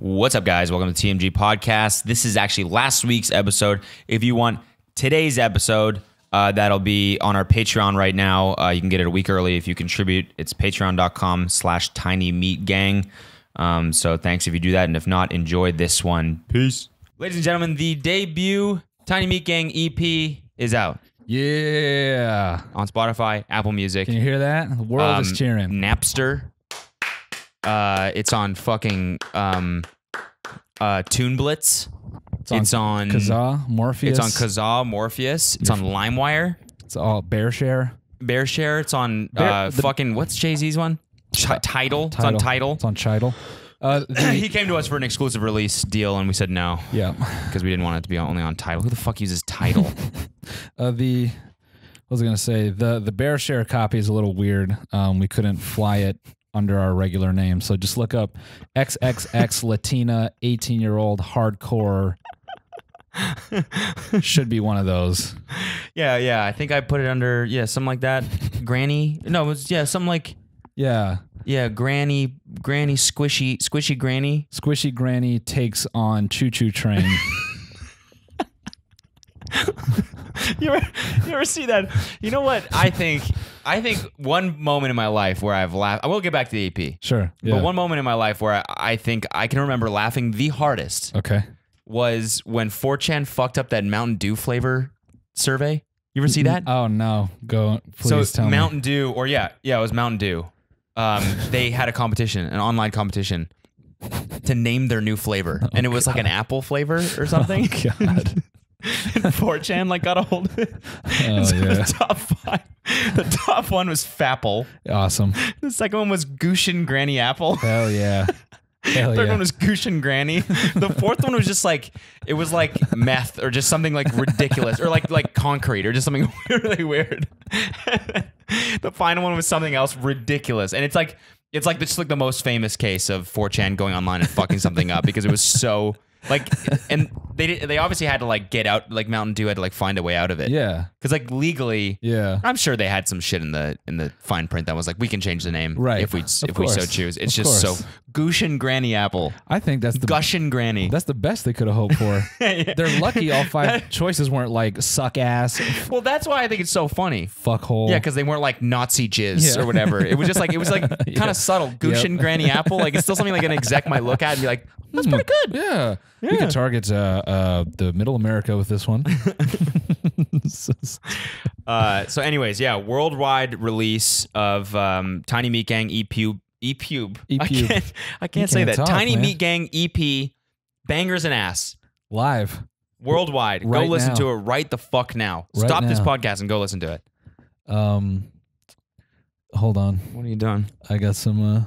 What's up, guys? Welcome to TMG Podcast. This is actually last week's episode. If you want today's episode, that'll be on our Patreon right now. You can get it a week early if you contribute. It's patreon.com/tinymeatgang. So thanks if you do that. And if not, enjoy this one. Peace. Ladies and gentlemen, the debut Tiny Meat Gang EP is out. Yeah. On Spotify, Apple Music. Can you hear that? The world is cheering. Napster. It's on fucking Toon Blitz. It's on Kazaa, Morpheus. It's on Kazaa, Morpheus. It's on LimeWire. It's all BearShare. BearShare. It's on fucking what's Jay-Z's one? Tidal. It's on Tidal. It's on Tidal. He came to us for an exclusive release deal, and we said no. Yeah, because we didn't want it to be only on Tidal. Who the fuck uses Tidal? What was I gonna say? The BearShare copy is a little weird. We couldn't fly it under our regular name, so just look up XXX Latina 18-year-old hardcore. Should be one of those. Yeah. I think I put it under something like that. Granny. No, it was something like Granny squishy Granny. Squishy Granny takes on Choo Choo Train. You ever see that? You know what? I think one moment in my life where I've laughed. I will get back to the EP. Sure. Yeah. But one moment in my life where I think I can remember laughing the hardest. Okay. Was when 4chan fucked up that Mountain Dew flavor survey. You ever see that? Oh no. Please tell me. Mountain Dew, or it was Mountain Dew. They had a competition, an online competition, to name their new flavor, and it was like an apple flavor or something. Oh, God. And 4chan got a hold of it. Oh, so yeah. The top one was Fapple. Awesome. The second one was Gushin Granny Apple. Hell yeah. The third one was Gushin Granny. The fourth one was just it was like meth or just something like ridiculous or like concrete or just something really weird. The final one was something else ridiculous, and it's like the most famous case of 4chan going online and fucking something up because it was so. And they obviously had to get out, Mountain Dew had to find a way out of it. Yeah. Because legally, yeah, I'm sure they had some shit in the fine print that was we can change the name, right? If we so choose. It's just so Gushin Granny Apple. I think that's the Gushin Granny. That's the best they could have hoped for. Yeah. They're lucky all five choices weren't suck ass. Well, that's why I think it's so funny. Fuckhole. Yeah, because they weren't Nazi jizz or whatever. It was just kind of subtle. Gushin Granny Apple. It's still something an exec might look at and be like, that's pretty good. Yeah. We could target the middle America with this one. So anyways, worldwide release of Tiny Meat Gang EP. I can't say that. Tiny Meat Gang EP, Bangers and Ass. Live. Worldwide. Go listen to it right the fuck now. Stop this podcast and go listen to it. Hold on. What are you doing? I got some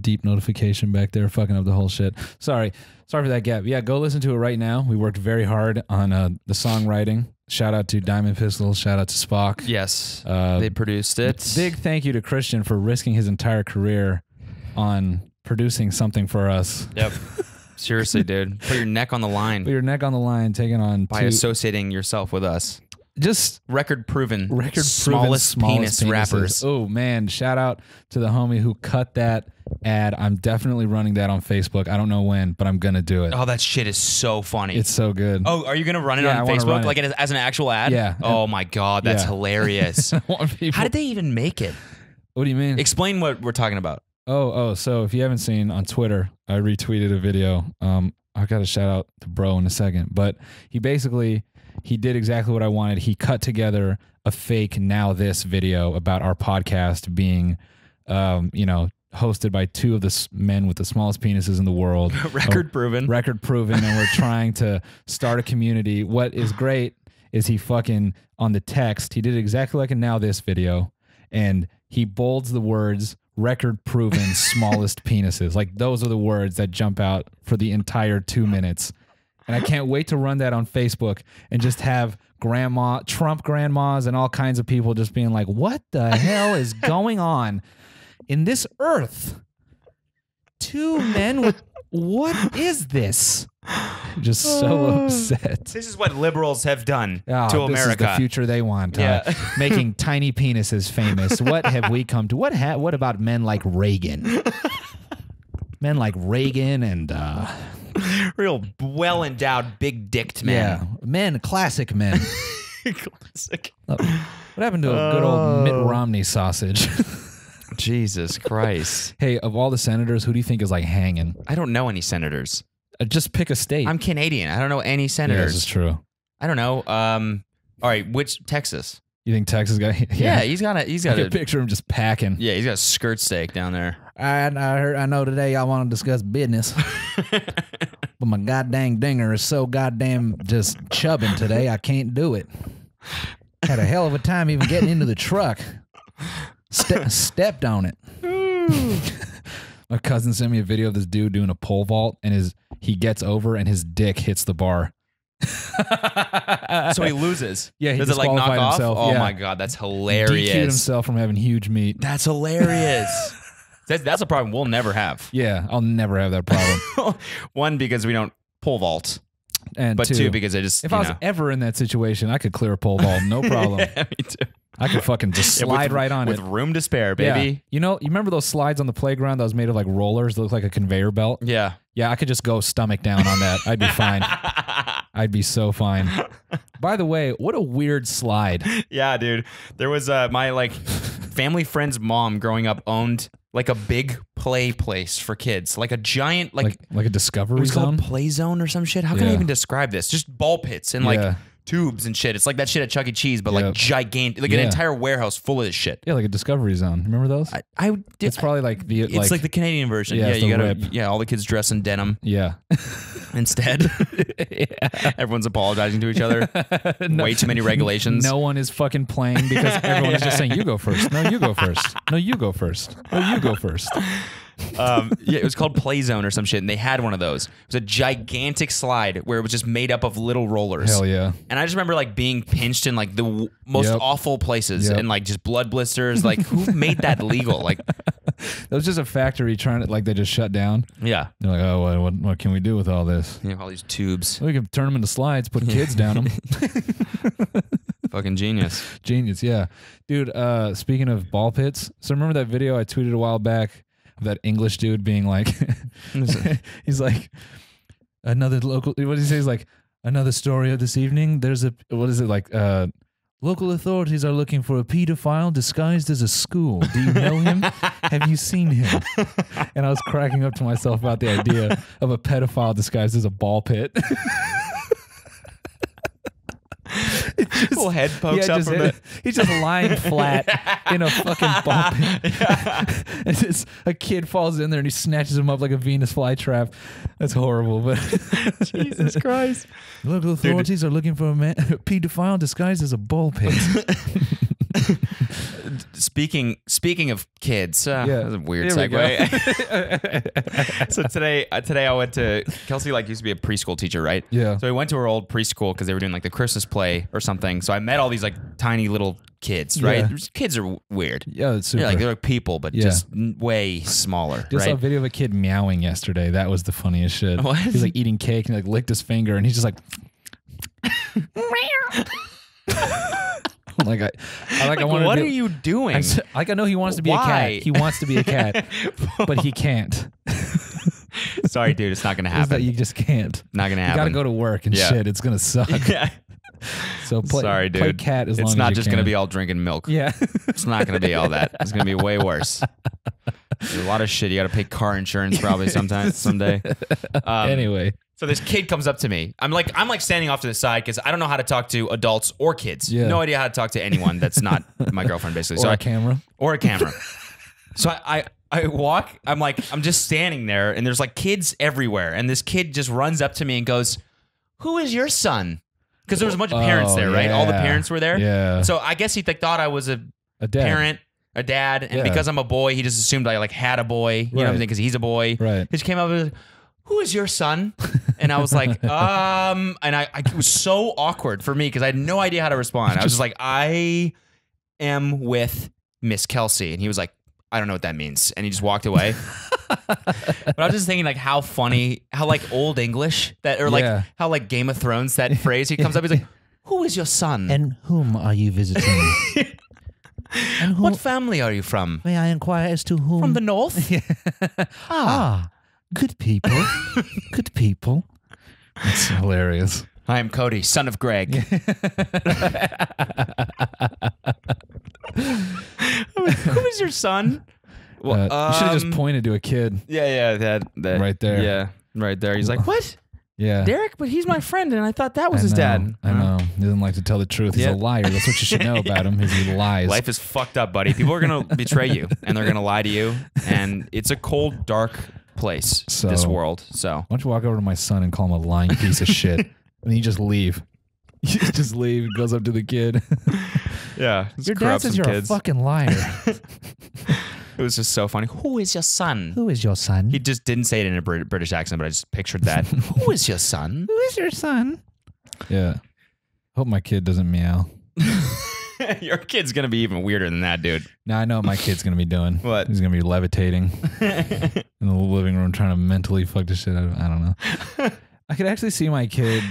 deep notification back there fucking up the whole shit. Sorry for that gap. Yeah, go listen to it right now. We worked very hard on the songwriting. Shout out to Diamond Pistols. Shout out to Spock. Yes, they produced it. Big thank you to Christian for risking his entire career on producing something for us. Yep. Seriously, dude. Put your neck on the line. Put your neck on the line, taking on by associating yourself with us. Just record proven smallest penis penises. rappers. Oh man, shout out to the homie who cut that ad. I'm definitely running that on Facebook. I don't know when, but I'm gonna do it. Oh, that shit is so funny. It's so good. Oh, are you gonna run it on Facebook as an actual ad? Yeah. Oh my god, that's hilarious. How did they even make it? What do you mean? Explain what we're talking about. Oh, so if you haven't seen on Twitter, I retweeted a video. I got to shout out to bro in a second, but he did exactly what I wanted. He cut together a fake Now This video about our podcast being, hosted by two of the men with the smallest penises in the world. Record proven, and we're trying to start a community. What is great is he fucking, on the text, he did exactly like a Now This video, and he bolds the words, record proven smallest penises. Those are the words that jump out for the entire 2 minutes. And I can't wait to run that on Facebook and just have Trump grandmas and all kinds of people just being like, what the hell is going on in this earth? Two men with, what is this? Just so upset. This is what liberals have done to America. This is the future they want. Making tiny penises famous. What have we come to? What about men like Reagan? Men like Reagan and Real well endowed, big dicked men. classic men. Classic. What happened to a good old Mitt Romney sausage? Jesus Christ. Hey, of all the senators, who do you think is like hanging? I don't know any senators. Just pick a state. I'm Canadian. I don't know any Yeah, senators. this is true. I don't know. All right, which Texas? You think Texas guy? Yeah, he's got I can picture him just packing. Yeah, he's got a skirt steak down there. I know today y'all want to discuss business, but my goddamn dinger is so goddamn just chubbing today. I can't do it. Had a hell of a time even getting into the truck. Stepped on it. My cousin sent me a video of this dude doing a pole vault, and he gets over and his dick hits the bar. So he loses. Yeah, he does it like knock disqualified off? himself. Oh Yeah. my god, that's hilarious. DQ'd himself from having huge meat. That's hilarious. That's a problem we'll never have. Yeah, I'll never have that problem. One, because we don't pole vault, And but two, because I just if I was ever in that situation, I could clear a pole vault, no problem. Yeah, me too. I could fucking just slide right on with it. room to spare, baby. Yeah. You remember those slides on the playground that was made of like rollers that look like a conveyor belt? Yeah. Yeah, I could just go stomach down on that. I'd be fine. I'd be so fine. By the way, what a weird slide. Yeah, dude. There was my like family friend's mom growing up owned like a big play place for kids, like a giant like a Discovery it was Zone? called Play Zone or some shit. How can I Yeah. even describe this? Just ball pits and like tubes and shit. It's like that shit at Chuck E. Cheese, but like gigantic, like an entire warehouse full of this shit. Yeah, like a Discovery Zone. Remember those? It's probably like the It's like the Canadian version. Yeah, Yeah, it's you the gotta. whip. Yeah, all the kids dress in denim yeah. instead. Everyone's apologizing to each other. Way too many regulations. No one is fucking playing because everyone is just saying, you go first. No, you go first. No, you go first. No, you go first. Yeah, it was called Play Zone or some shit, and they had one of those. It was a gigantic slide where it was just made up of little rollers. Hell yeah. And I just remember like being pinched in like the most awful places and like just blood blisters. Like who made that legal? Like that was just a factory trying to, like, they just shut down. Yeah. They're like, oh, what can we do with all this? You know, all these tubes. We can turn them into slides, put kids down them. Fucking genius. Genius, yeah. Dude, speaking of ball pits, so remember that video I tweeted a while back of that English dude being like, he's like, another local, what did he say? He's like, another story of this evening. There's a, what is it like, local authorities are looking for a pedophile disguised as a school. Do you know him? Have you seen him? And I was cracking up to myself about the idea of a pedophile disguised as a ball pit. Little head pokes up from the... He's just lying flat in a fucking ball pit. Yeah. And just a kid falls in there and he snatches him up like a Venus flytrap. That's horrible, but Jesus Christ. Local authorities are looking for a pedophile disguised as a ball pit. Speaking of kids, that's a weird Here we segue. So today I went to Kelsey. Like used to be a preschool teacher, right? Yeah. So I went to her old preschool because they were doing like the Christmas play or something. So I met all these like tiny little kids, right? Yeah. Kids are weird. Yeah, it's super. Yeah, like they're like people, but just way smaller. Just saw a right? video of a kid meowing yesterday. That was the funniest shit. What? He's like eating cake and he like licked his finger and he's just like like I want to. What are you doing? I know he wants to be a Why? cat. He wants to be a cat, but he can't. Sorry, dude. It's not gonna happen. You just can't. Not gonna You happen. gotta go to work and shit. It's gonna suck. Yeah. So Sorry, dude. play cat as long it's as not you just can. gonna be all drinking milk. Yeah. It's not gonna be all that. It's gonna be way worse. There's a lot of shit. You gotta pay car insurance probably someday. Anyway. So this kid comes up to me. I'm like standing off to the side because I don't know how to talk to adults or kids. Yeah. No idea how to talk to anyone that's not my girlfriend, basically. Or a camera. Or a camera. So I walk. I'm just standing there, and there's like kids everywhere, and this kid just runs up to me and goes, "Who is your son?" Because there was a bunch of parents there, right? All the parents were there. Yeah. So I guess he thought I was a dad. parent, a dad, and because I'm a boy, he just assumed I like had a boy. You know what I'm saying? Because he's a boy. Right. He just came up and was like, "Who is your son?" And I was like, and it was so awkward for me because I had no idea how to respond. I was just like, "I am with Miss Kelsey," and he was like, "I don't know what that means," and he just walked away. But I was just thinking, like, how funny, how like old English that, or like how like Game of Thrones that phrase. He comes up, he's like, "Who is your son? And whom are you visiting? What family are you from? May I inquire as to whom? From the north?" Good people. Good people. That's hilarious. I am Cody, son of Greg. Who is your son? Well, you should have just pointed to a kid. Yeah, that right there. Yeah, right there. He's like, what? Yeah. Derek? But he's my friend, and I thought that was his dad. I know. He doesn't like to tell the truth. He's a liar. That's what you should know about him, is he lies. Life is fucked up, buddy. People are going to betray you, and they're going to lie to you, and it's a cold, dark place, this world. So why don't you walk over to my son and call him a lying piece of shit, and you just leave. You just leave. He goes up to the kid. Yeah. Your dad says you're a fucking liar. It was just so funny. Who is your son? Who is your son? He just didn't say it in a British accent, but I just pictured that. Who is your son? Who is your son? Yeah. Hope my kid doesn't meow. Your kid's going to be even weirder than that, dude. Now I know what my kid's going to be doing. What? He's going to be levitating in the living room trying to mentally fuck the shit out of him. I don't know. I could actually see my kid.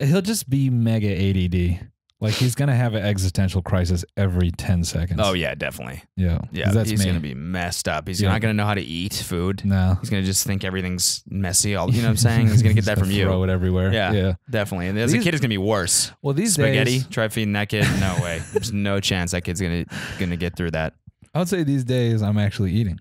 He'll just be mega ADD. Like, he's going to have an existential crisis every 10 seconds. Oh, yeah, definitely. Yeah. He's going to be messed up. He's not going to know how to eat food. No. He's going to just think everything's messy. You know what I'm saying? He's going to get that from you. Throw it everywhere. Yeah, definitely. And as a kid, it's going to be worse. Well, these Spaghetti, days, try feeding that kid. No way. There's no chance that kid's going to get through that. I would say these days I'm actually eating.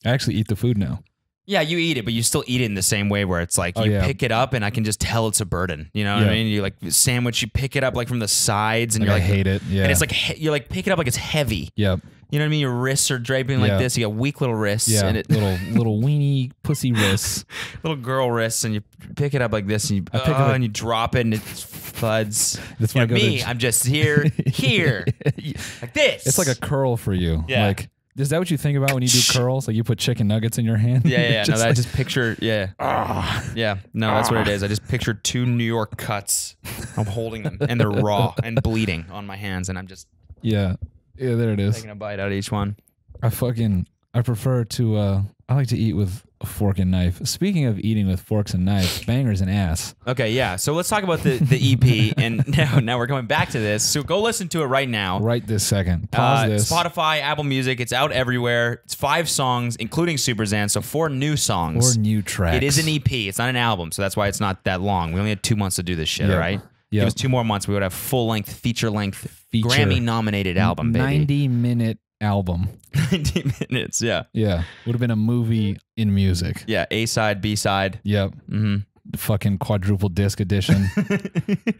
I actually eat the food now. Yeah, you eat it, but you still eat it in the same way where it's like you pick it up and I can just tell it's a burden. You know what I mean? You like sandwich, you pick it up like from the sides and you're like, I hate it. Yeah. And it's like, you like pick it up like it's heavy. Yep. You know what I mean? Your wrists are draping like this. You got weak little wrists. Yeah. And little weenie pussy wrists. Little girl wrists, and you pick it up like this, and you and you drop it, and it thuds. That's when I'm just here, like this. It's like a curl for you. Yeah. Like, is that what you think about when you do curls? Like you put chicken nuggets in your hand? Yeah. No, I just picture. Yeah. No, that's what it is. I just picture 2 New York cuts. I'm holding them, and they're raw and bleeding on my hands, and I'm just Yeah, there it is. taking a bite out of each one. I prefer to. I like to eat with a fork and knife. Speaking of eating with forks and knives, bangers and ass. Okay, yeah. So let's talk about the EP, and now we're coming back to this. So go listen to it right now. Right this second. Pause this. Spotify, Apple Music. It's out everywhere. It's 5 songs, including Super Zan. So 4 new songs. 4 new tracks. It is an EP. It's not an album, so that's why it's not that long. We only had 2 months to do this shit, right? Yeah. Give us 2 more months. We would have full-length, feature-length, Grammy-nominated album, baby. 90-minute album. 90 minutes, yeah. Yeah. Would have been a movie in music. Yeah, A-side, B-side. Yep. Mm-hmm. The fucking quadruple disc edition. The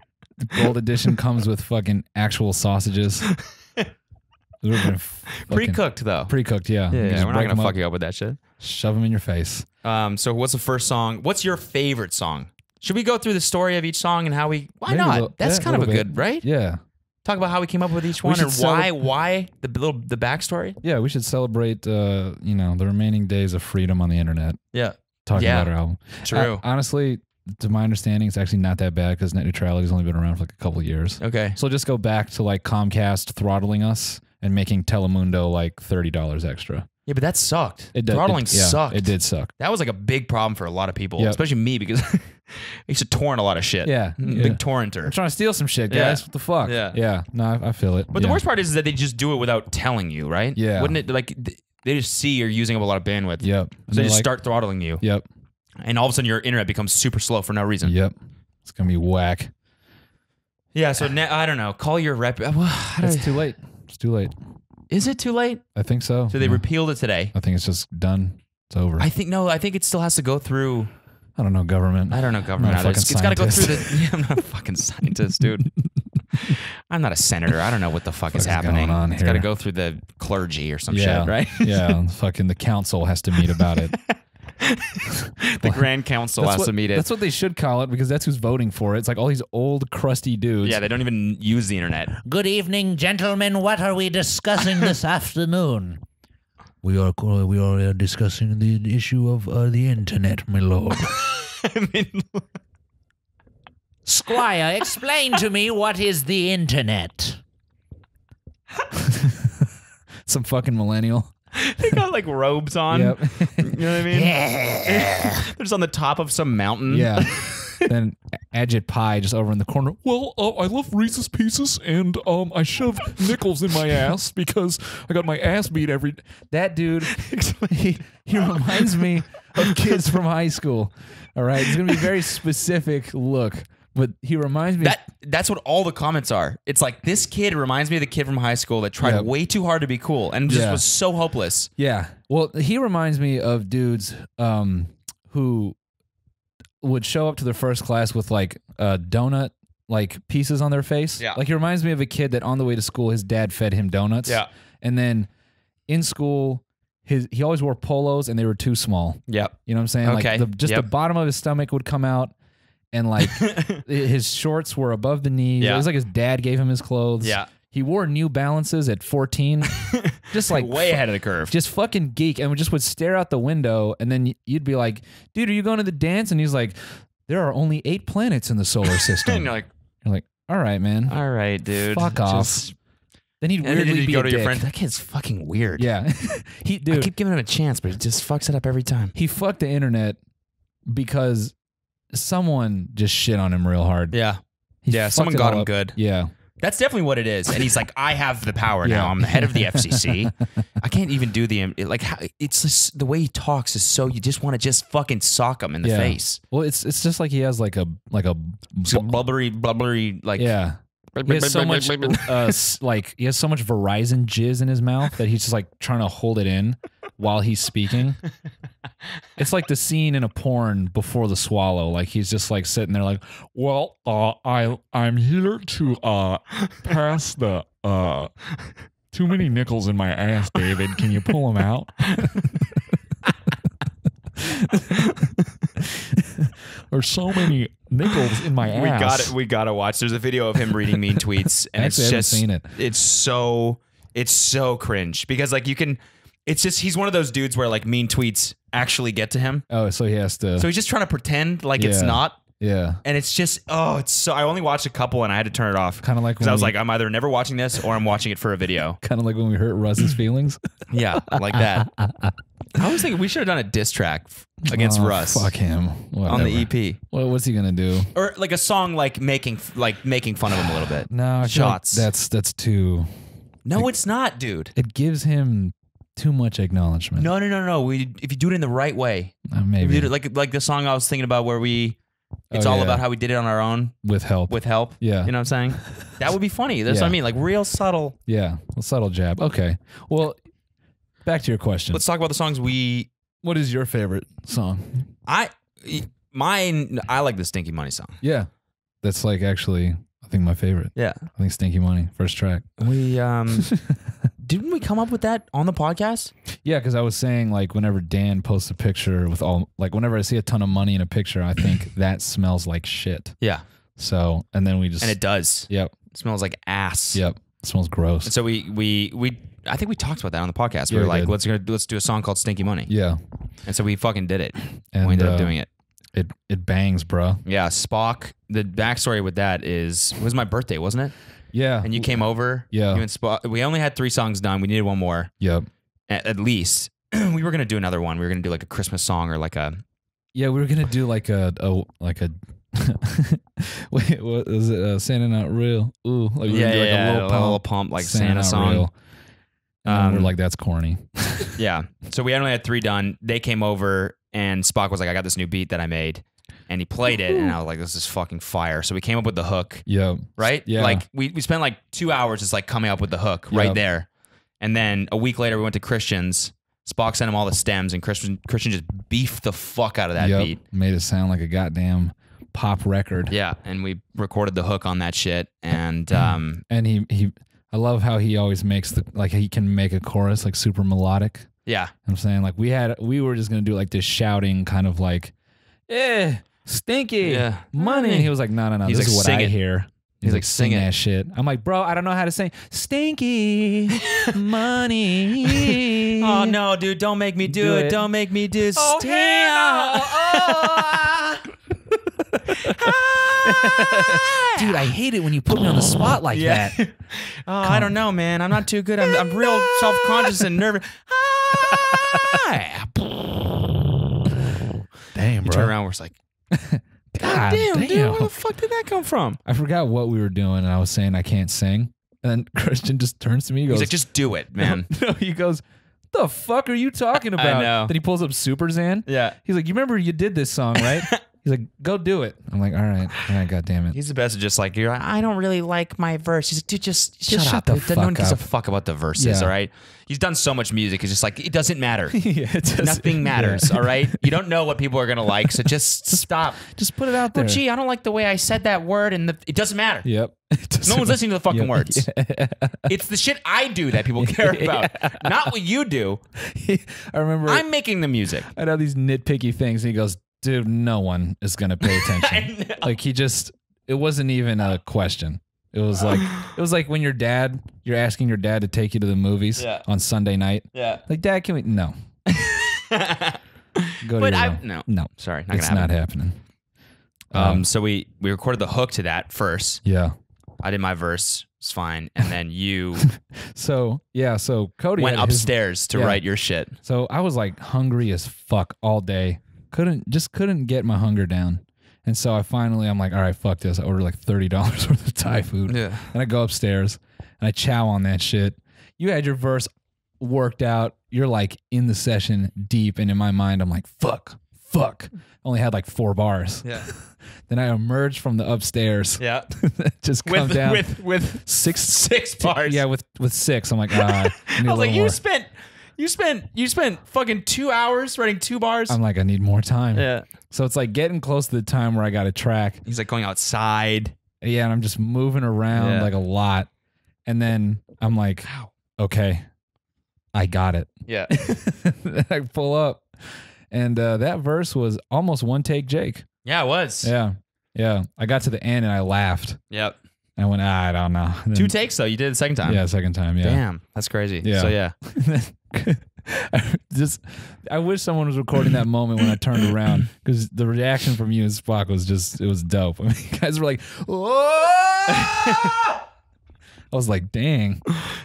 gold edition comes with fucking actual sausages. Pre-cooked, though. Pre-cooked, yeah. Yeah, we're not going to fuck you up with that shit. Shove them in your face. So what's the first song? What's your favorite song? Should we go through the story of each song and how we... Why not? That's kind of a good, right? Yeah. Talk about how we came up with each one and why the backstory. Yeah, we should celebrate the remaining days of freedom on the internet. Yeah. Talking about our album. True. Honestly, to my understanding, it's actually not that bad because net neutrality has only been around for like a couple of years. Okay. So just go back to like Comcast throttling us and making Telemundo like $30 extra. Yeah, but that sucked. Throttling sucked. It did suck. That was like a big problem for a lot of people, especially me, because I used to torrent a lot of shit. Yeah. Big torrenter. I'm trying to steal some shit, guys. Yeah. What the fuck? Yeah. Yeah. No, I feel it. But the worst part is that they just do it without telling you, right? Yeah. Wouldn't it, like, they just see you're using up a lot of bandwidth. Yep. So they just start throttling you. Yep. And all of a sudden your internet becomes super slow for no reason. Yep. It's going to be whack. Yeah, so I don't know. Call your rep. It's too late. It's too late. Is it too late? I think so. So they repealed it today. I think it's just done. It's over. I think it still has to go through. I don't know government. I don't know government either. It's got to go through the. Yeah, I'm not a fucking scientist, dude. I'm not a senator. I don't know what the fuck is happening. Going on it's got to go through the clergy or some shit, right? Yeah, fucking the council has to meet about it. The Grand Council has to meet it. That's what they should call it because that's who's voting for it. It's like all these old crusty dudes. Yeah, they don't even use the internet. Good evening, gentlemen. What are we discussing this afternoon? We are discussing the issue of the internet, my lord. Squire, explain to me what is the internet. Some fucking millennial. They got like robes on. Yep. You know what I mean? Yeah. They're just on the top of some mountain. Yeah. Then Agit Pie just over in the corner. Well, I love Reese's Pieces, and I shove nickels in my ass because I got my ass beat every. That dude, he reminds me of kids from high school. All right, it's gonna be a very specific look, but he reminds me. That's what all the comments are. It's like, this kid reminds me of the kid from high school that tried way too hard to be cool and just was so hopeless. Yeah. Well, he reminds me of dudes who would show up to their first class with like donut like pieces on their face. Yeah. Like, he reminds me of a kid that on the way to school, his dad fed him donuts. Yeah. And then in school, he always wore polos and they were too small. Yep. You know what I'm saying? Okay. Like the bottom of his stomach would come out. And like his shorts were above the knees. Yeah. It was like his dad gave him his clothes. Yeah. He wore New Balances at 14. Just like way ahead of the curve. Just fucking geek. And just would stare out the window. And then you'd be like, dude, are you going to the dance? And he's like, there are only 8 planets in the solar system. And you're like, all right, man. all right, dude. Fuck off. Then he'd And weirdly then you be go a to your dick. friend. That kid's fucking weird. Yeah. I Dude, keep giving him a chance, but he just fucks it up every time. he fucked the internet because someone just shit on him real hard. Yeah. He Yeah, fucked someone it got all him up. good. Yeah. That's definitely what it is. And he's like, I have the power Yeah. now. I'm the head of the FCC. I can't even do it's just, the way he talks is so, you just want to just fucking sock him in the face. Well, it's just like he has like a So blubbery, like. yeah. He has so much like he has so much Verizon jizz in his mouth that he's just like trying to hold it in while he's speaking. It's like the scene in a porn before the swallow. Like, he's just like sitting there like, well, I'm here to pass the too many nickels in my ass, David. Can you pull them out? There's so many nickels in my ass. We gotta watch. There's a video of him reading mean tweets, and Actually, I haven't seen it. It's so cringe because like it's just, he's one of those dudes where like mean tweets actually get to him. Oh, so he has to. So he's just trying to pretend like it's not. Yeah. And it's just, it's so, I only watched a couple and I had to turn it off. Kind of like because I was like, I'm either never watching this or I'm watching it for a video. Kind of like when we hurt Russ's feelings. Yeah, like that. I was thinking we should have done a diss track against Russ. Fuck him. Whatever. On the EP. What's he gonna do? Or like a song like making fun of him a little bit. No, I feel like shots. that's too. No, it's not, dude. It gives him too much acknowledgement. No. If you do it in the right way, maybe if you do it like the song I was thinking about where it's all about how we did it on our own with help. You Yeah, know what I'm saying? That would be funny. That's what I mean. Like real subtle. Yeah, a subtle jab. Okay. Well, back to your question. Let's talk about the songs we. What is your favorite song? I like the Stinky Money song. Yeah, that's like actually I think my favorite. Yeah, I think Stinky Money, first track. We didn't we come up with that on the podcast? Yeah, because I was saying like whenever Dan posts a picture with whenever I see a ton of money in a picture, I think that smells like shit. Yeah. So and then we just and it does. Yep. It smells like ass. Yep. It smells gross. And so we I think we talked about that on the podcast. We were like, let's do a song called Stinky Money. Yeah. And so we fucking did it. And we ended up doing it. It bangs, bro. Yeah, Spock. The backstory with that it was my birthday, wasn't it? Yeah. And you came over. Yeah. You and Spock. We only had 3 songs done. We needed one more. Yep. At least. We were gonna do another one. We were gonna do like a Christmas song or like a. Yeah, we were gonna do like a wait, what is it? Santa Not Real. Ooh, like we were gonna do like a little pump like Santa song. Real. And we're like, that's corny. Yeah. So we only had 3 done. They came over and Spock was like, I got this new beat that I made. And he played it, and I was like, this is fucking fire. So we came up with the hook. Yeah. Right? Yeah. Like, we spent like 2 hours just like coming up with the hook right there. And then a week later, we went to Christian's. Spock sent him all the stems, and Christian just beefed the fuck out of that beat. Made it sound like a goddamn pop record. Yeah. And we recorded the hook on that shit. And and he I love how he always makes he can make a chorus like super melodic. Yeah. I'm saying like we were just gonna do like this shouting kind of like, stinky money. And he was like, no. He's This like, is what I hear. He's like, sing that shit. I'm like, bro, I don't know how to sing stinky money. Oh no, dude, don't make me do it. Don't make me do Dude, I hate it when you put me on the spot like that. I don't know, man. I'm not too good. I'm real self-conscious and nervous. Damn, bro. You turn around, we're just like, God damn, dude, where the fuck did that come from? I forgot what we were doing, and I was saying I can't sing. And then Christian just turns to me. He goes, He's like, just do it, man. No, he goes, the fuck are you talking about? know. Then he pulls up Super Zan. Yeah. He's like, you remember you did this song, right? He's like, go do it. I'm like, all right, God damn it. He's the best at just like, you're like, I don't really like my verse. He's like, dude, just shut up. the No one fuck gives a up. fuck about the verses, Yeah. all right? He's done so much music. It's just like, it doesn't matter. Yeah, it doesn't- Nothing matters, all right? You don't know what people are going to like, so just stop. Just put it out there. Oh, gee, I don't like the way I said that word, and it doesn't matter. Yep. No one's listening to the fucking Yeah, words. yeah. It's the shit I do that people care about, not what you do. I remember I'm making the music. I know these nitpicky things. And he goes, dude, no one is going to pay attention. Like it wasn't even a question. It was like when you're asking your dad to take you to the movies on Sunday night. Yeah. Like, Dad, can we? No. Go to But your room. No. Sorry, not It's gonna not happen. happening. So we recorded the hook to that first. Yeah. I did my verse. It's fine. And then you So Cody went had his- upstairs to yeah. write your shit. So I was like hungry as fuck all day. Couldn't get my hunger down. And so I'm like, all right, fuck this. I ordered like $30 worth of Thai food. Yeah. And I go upstairs and I chow on that shit. You had your verse worked out. You're like in the session deep. And in my mind, I'm like, fuck. Only had like 4 bars. Yeah. Then I emerged from the upstairs. Yeah. Just come down. With six bars. Yeah, with 6. I'm like, I need I a was like, little you more. spent fucking 2 hours writing 2 bars. I'm like, I need more time. Yeah. So it's like getting close to the time where I got a track. He's like going outside. Yeah, and I'm just moving around Yeah. like a lot. And then I'm like, okay, I got it. Yeah. I pull up. And that verse was almost one take Jake. Yeah, it was. Yeah. Yeah. I got to the end and I laughed. Yep. I went, I don't know. And 2 takes though. You did it the second time. Yeah, second time. Yeah. Damn. That's crazy. Yeah. So yeah. I wish someone was recording that moment when I turned around because the reaction from you and Spock it was dope. I mean, you guys were like, whoa! I was like, dang.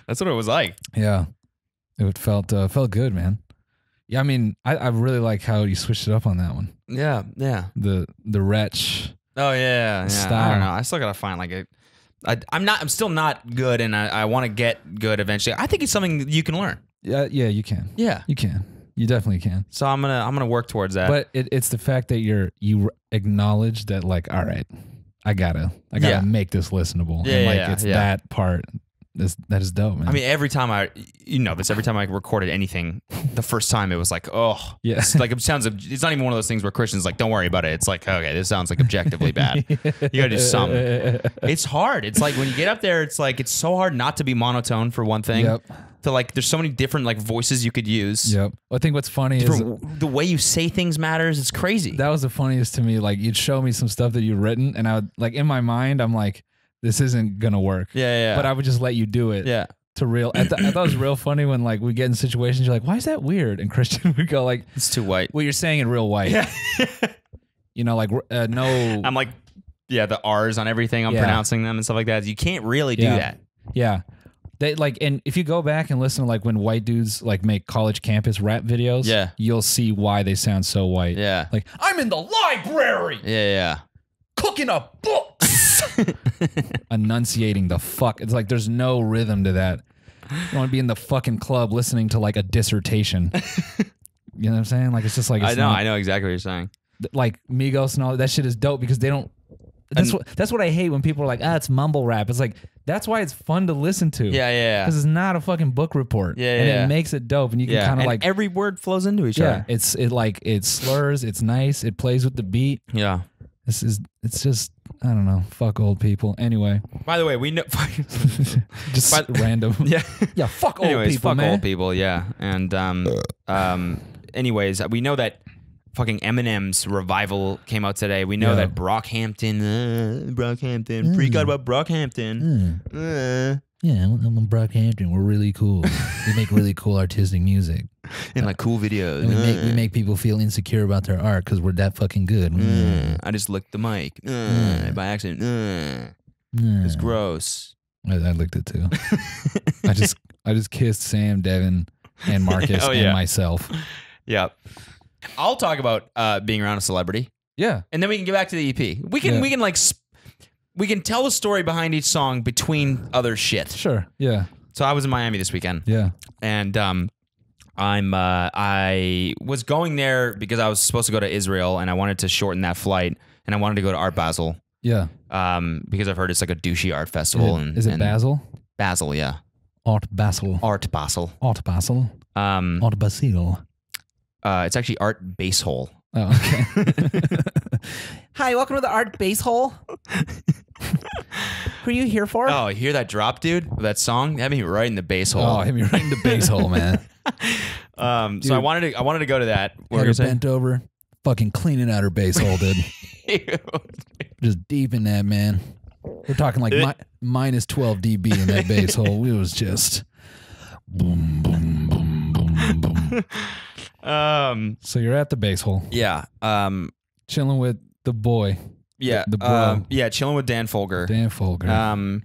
That's what it was like. Yeah. It felt good, man. Yeah, I mean, I really like how you switched it up on that one. Yeah. Yeah. The wretch. Oh yeah. I Style. don't know. I still gotta find like a. I'm still not good, and I want to get good eventually. I think it's something you can learn. Yeah, you can. Yeah. You can. You definitely can. So I'm gonna work towards that. But it's the fact that you acknowledge that, like, all right, I gotta Yeah. make this listenable. Yeah, and like yeah, it's yeah. that part that is dope, man. I mean, every time I recorded anything, the first time it was like, oh, Yeah. it's like it's not even one of those things where Christian's like, don't worry about it. It's like, okay, this sounds like objectively bad. You gotta do something. It's hard. It's like when you get up there, it's like it's so hard not to be monotone for one thing. Yep. To like, there's so many different like voices you could use. Yep. I think what's funny is The way you say things matters. It's crazy. that was the funniest to me. Like, you'd show me some stuff that you'd written, and I would, like, in my mind, I'm like, this isn't gonna work. Yeah. But I would just let you do it. Yeah. To real. I thought it was real funny when like we get in situations. You're like, why is that weird? And Christian would go like, It's too white. well, you're saying it real white. Yeah. You know, like no. I'm like, yeah, the R's on everything. I'm Yeah. pronouncing them and stuff like that. You can't really do Yeah. that. Yeah. They like, and if you go back and listen to like when white dudes like make college campus rap videos, Yeah. you'll see why they sound so white. Yeah. Like, I'm in the library Yeah. cooking up books, enunciating the fuck. It's like there's no rhythm to that. You want to be in the fucking club listening to like a dissertation. You know what I'm saying? Like, it's just like, it's I know exactly what you're saying. like Migos and all that shit is dope because they don't. That's what I hate when people are like, it's mumble rap. It's like, that's why it's fun to listen to. Yeah. Because it's not a fucking book report. Yeah, and yeah. it makes it dope, and you can Yeah. kind of And like, every word flows into each yeah, other. it slurs, it's nice, it plays with the beat. Yeah. It's just, I don't know, fuck old people. Anyway, By the way, we know. just But- random. yeah. Yeah, fuck old Anyways, people, fuck man. old people. Yeah. And anyways, we know that fucking Eminem's revival came out today. We know Yeah. that Brockhampton, freak out about Brockhampton. Yeah, I'm in Brockhampton. We're really cool. We make really cool artistic music. And like cool videos. And we make people feel insecure about their art because we're that fucking good. I just licked the mic by accident. It's gross. I licked it too. I just kissed Sam, Devin, and Marcus Oh, and yeah. myself. Yeah. I'll talk about being around a celebrity. Yeah. and then we can get back to the EP. We can we can tell the story behind each song between other shit. Sure. Yeah. So I was in Miami this weekend. Yeah. And I was going there because I was supposed to go to Israel and I wanted to shorten that flight and I wanted to go to Art Basel. Yeah. Because I've heard it's like a douchey art festival. Is it Basel? Basel, yeah. Art Basel. Art Basel. Art Basel. Art Basel. It's actually Art Base Hole. Oh, okay. Hi, welcome to the Art Base Hole. Who are you here for? Oh, you hear that drop, dude? That song? That hit me right in the base hole. Oh, hit me right in the base hole, man. So I wanted to go to that. What Had were her you saying? bent over, fucking cleaning out her base hole, dude. Just deep in that, man. We're talking like minus 12 dB in that base hole. It was just boom, boom, boom, boom, boom. So you're at the base hole, Yeah. chilling with the boy, Yeah. the bro. Yeah, chilling with Dan Folger. Dan Folger.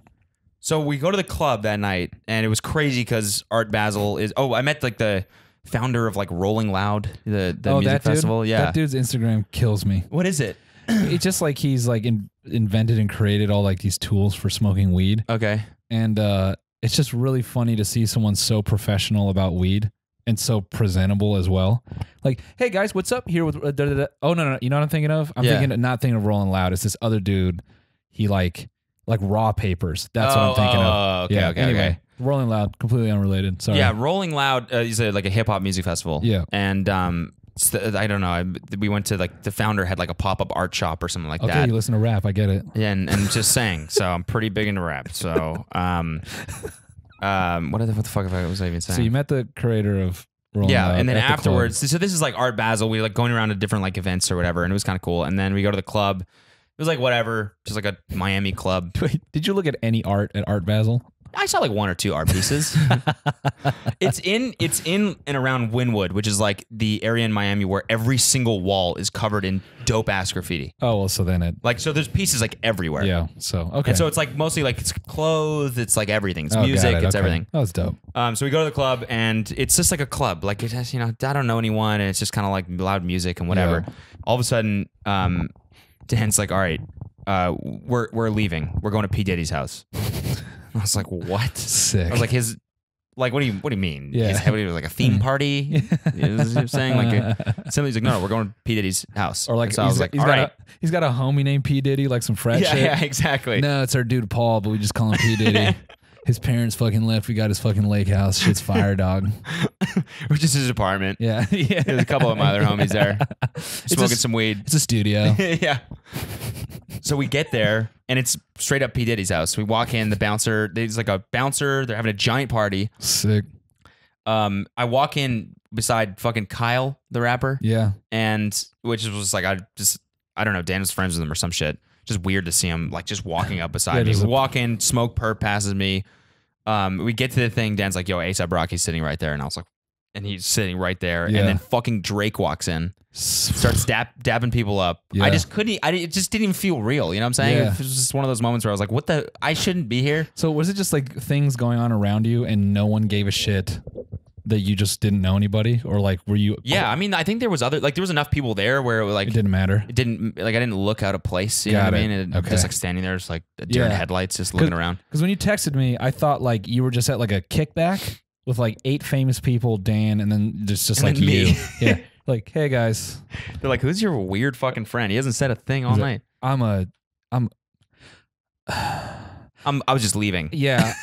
So we go to the club that night, and it was crazy because Art Basel is. Oh, I met like the founder of like Rolling Loud, the music that festival. dude? Yeah. That dude's Instagram kills me. What is it? It's just like he's like invented and created all like these tools for smoking weed. Okay. And it's just really funny to see someone so professional about weed and so presentable as well. Like, hey guys, what's up? Here with oh no, you know what I'm thinking of? I'm not thinking of Rolling Loud. It's this other dude. He like raw papers. That's what I'm thinking of. Okay, yeah. okay, Anyway, okay. Rolling Loud, completely unrelated. Sorry. Yeah, Rolling Loud is like a hip hop music festival. Yeah. And I don't know. We went to like the founder had like a pop up art shop or something like Okay, that. you listen to rap. I get it. Yeah, and just sang. So I'm pretty big into rap. So what the fuck was I even saying? So you met the creator of Rolling Loud. And then at the afterwards, club. so this is like Art Basel. We were like going around to different like events or whatever, and it was kind of cool. And then we go to the club. It was like whatever, just like a Miami club. Wait, did you look at any art at Art Basel? I saw like one or two art pieces. It's in and around Wynwood, which is like the area in Miami where every single wall is covered in dope ass graffiti. Oh well, so then it. Like so, there's pieces like everywhere. Yeah. So okay. And so it's like mostly like it's clothes, it's like everything, it's Oh, got music, it. it's Okay. everything. That was dope. So we go to the club and it's just like a club. Like it has, I don't know anyone and it's just kind of like loud music and whatever. Yeah. All of a sudden, Dan's like, all right, we're leaving. We're going to P. Diddy's house. I was like, what? Sick. I was like, what do you mean? Yeah. What, it was like a theme party? You know what I'm saying? Like, somebody's like, no, we're going to P. Diddy's house. Or like, so I was like, all right. he's got a homie named P. Diddy, like some frat Yeah, shit. yeah, exactly. No, it's our dude Paul, but we just call him P. Diddy. His parents fucking left. We got his fucking lake house. Shit's fire, dog. We're just his apartment. Yeah. Yeah. There's a couple of my other homies there smoking some weed. It's a studio. Yeah. So we get there and it's straight up P. Diddy's house. We walk in, there's like a bouncer. They're having a giant party. Sick. I walk in beside fucking Kyle, the rapper. Yeah. And which was like, I don't know, Dan was friends with him or some shit. Just weird to see him like just walking up beside me. We walk in, smoke perp passes me. We get to the thing. Dan's like, yo, A$AP Rocky's sitting right there. And I was like, and he's sitting right there. Yeah. And then fucking Drake walks in, starts dabbing people up. Yeah. I just couldn't, it just didn't even feel real. You know what I'm saying? Yeah. It was just one of those moments where I was like, I shouldn't be here. So was it just like things going on around you and no one gave a shit that you just didn't know anybody? Or like, were you? Yeah. I mean, I think there was enough people there where like, It didn't matter. I didn't look out of place. You know Got what I it. mean? And Okay. just like standing there, just like deer in Yeah. headlights, just looking around. Because when you texted me, I thought like you were just at like a kickback with like 8 famous people, Dan, and then just And like then me. you. Yeah. Like, hey guys, They're like, who's your weird fucking friend? He hasn't said a thing all night. I was just leaving. yeah,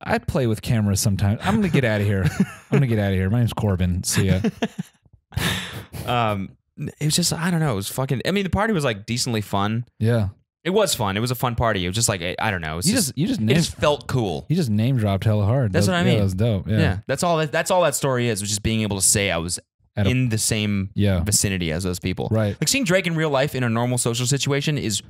I play with cameras sometimes. I'm gonna get out of here. My name's Corbin. See ya. It was just, I don't know. It was fucking, I mean, the party was like decently fun. Yeah. It was fun. It was a fun party. It was just like, I don't know. It was You just, just it name, just felt cool. you just name dropped hella hard. That's what I mean. That was dope. Yeah. Yeah. That's all that story is, was just being able to say I was At a- in the same Yeah. vicinity as those people. Right. Like seeing Drake in real life in a normal social situation is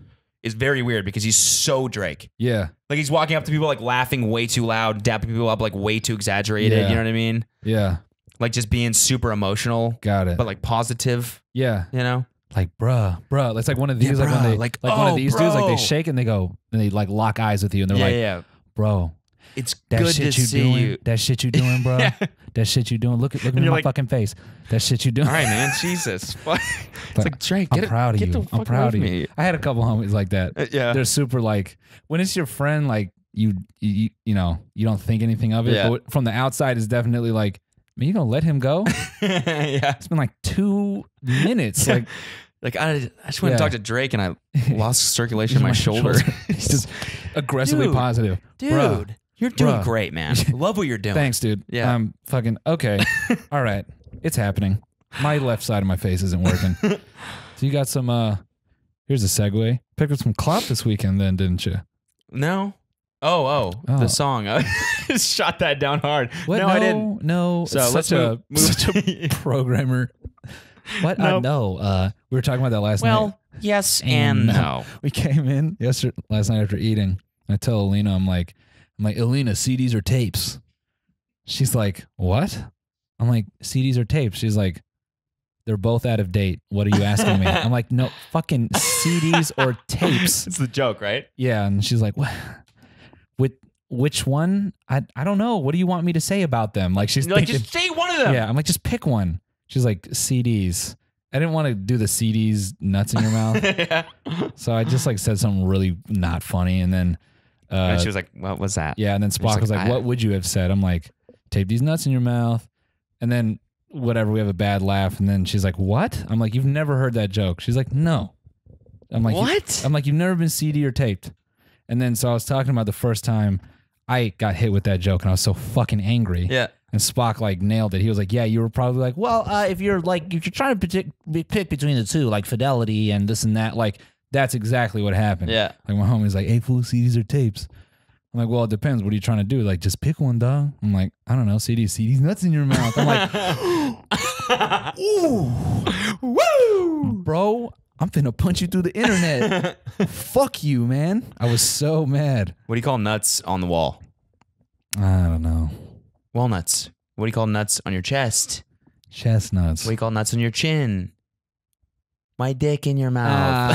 very weird because he's so Drake. Yeah. Like he's walking up to people like laughing way too loud, dapping people up like way too exaggerated. Yeah. You know what I mean? Yeah. Like just being super emotional, Got it. but like positive, yeah. you know? Like, bruh. It's like one of these, Yeah, like when bruh. they, Like, one of oh, these dudes, like bro. they shake and they go, and they like lock eyes with you, and they're Yeah, like, yeah. bro, It's That good shit to you see doing? you. That shit you doing, bro? Yeah. That shit you doing? Look at me in you're my like- fucking face. That shit you doing? All right, man. Jesus. Fuck. It's But like Drake. I'm Get proud of get you. The I'm fuck proud away of from you. me. I had a couple homies like that. Yeah. They're super like when it's your friend, like you know, you don't think anything of it. Yeah. But from the outside, it's definitely like, man, you gonna let him go? Yeah. It's been like 2 minutes. Like Like I just went Yeah. and talked to Drake and I lost circulation in my shoulder. He's just aggressively Dude. positive. Dude, Bruh. you're doing Bruh. great, man. Love what you're doing. Thanks, dude. Yeah. I'm fucking okay. All right. It's happening. My left side of my face isn't working. So you got some here's a segue. Picked up some clout this weekend then, didn't you? No. Oh, Oh. the song. I shot that down hard. What? No, I didn't. No. So Such let's a move. such a programmer. What? Nope. No. We were talking about that last night. Well, yes And and no. We came in last night after eating. I tell Alina, I'm like, Alina, CDs or tapes? She's like, what? I'm like, CDs or tapes? She's like, they're both out of date. What are you asking me? I'm like, no, fucking CDs or tapes. It's the joke, right? Yeah, and she's like, what? Which one? I don't know. What do you want me to say about them? Like she's You're like, thinking, just say one of them. yeah. I'm like, just pick one. She's like, CDs. I didn't want to do the CDs nuts in your mouth, Yeah. so I just like said something really not funny, and then And she was like, what was that? yeah, and then Spock like, was like, I- what would you have said? I'm like, tape these nuts in your mouth, and then whatever. We have a bad laugh, and then she's like, what? I'm like, you've never heard that joke. She's like, no. I'm like, What? I'm like, you've never been CD or taped. And then so I was talking about the first time I got hit with that joke, and I was so fucking angry. Yeah. And Spock like nailed it. He was like, yeah, you were probably like, well, if you're trying to pick between the two, like fidelity and this and that, like that's exactly what happened. Yeah. Like my homie's like, hey, full CDs or tapes? I'm like, well, it depends. What are you trying to do? Like, just pick one, dog. I'm like, I don't know, CDs nuts in your mouth. I'm like, ooh, woo, bro. I'm finna punch you through the internet. Fuck you, man. I was so mad. What do you call nuts on the wall? I don't know. Walnuts. What do you call nuts on your chest? Chestnuts. What do you call nuts on your chin? My dick in your mouth.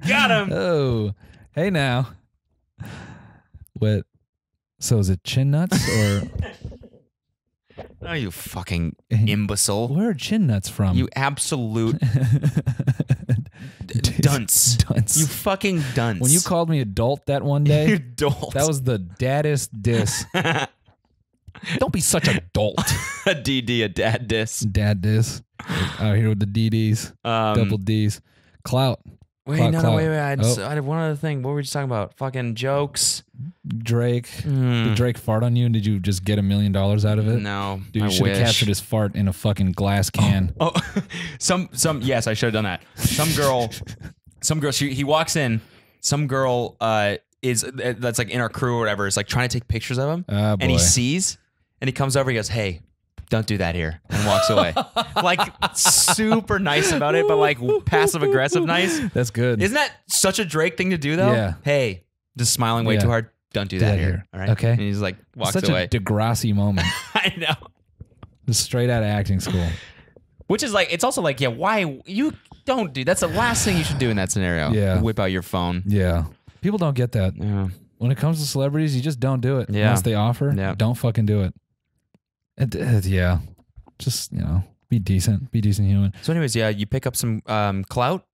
Got him. Oh, hey now. What? So is it chin nuts or Oh, you fucking imbecile. where are chin nuts from? You absolute dunce. Dunce. You fucking dunce. When you called me adult that one you day, dolt. that was the daddest diss. Don't be such a dolt. a DD, a dad diss. Dad diss. Out here with the DDs, double Ds. Clout. Wait, Clout, no, clout. wait. I Oh. had one other thing. What were we just talking about? Fucking jokes. Drake. Hmm. Did Drake fart on you, and did you just get $1 million out of it? No, Dude, you I should have wish. captured his fart in a fucking glass can. Oh, some. Yes, I should have done that. Some girl. He walks in. Some girl is that's like in our crew or whatever. Is like trying to take pictures of him, Ah, and he boy. sees, and he comes over. He goes, "Hey, don't do that here," and walks away. Like super nice about it, but like passive aggressive nice. That's good. Isn't that such a Drake thing to do though? Yeah. Hey, just smiling way Yeah. too hard. Don't do that here. All right. Okay. And he's like walks Such away. a Degrassi moment. I know. Just straight out of acting school. Which is like, it's also like, yeah, why you don't do that's the last thing you should do in that scenario. Yeah. Whip out your phone. Yeah. People don't get that. Yeah. When it comes to celebrities, you just don't do it. Yeah. Unless they offer, Yeah. don't fucking do it. Yeah. Just, be decent. Be decent human. So, anyways, yeah, you pick up some clout.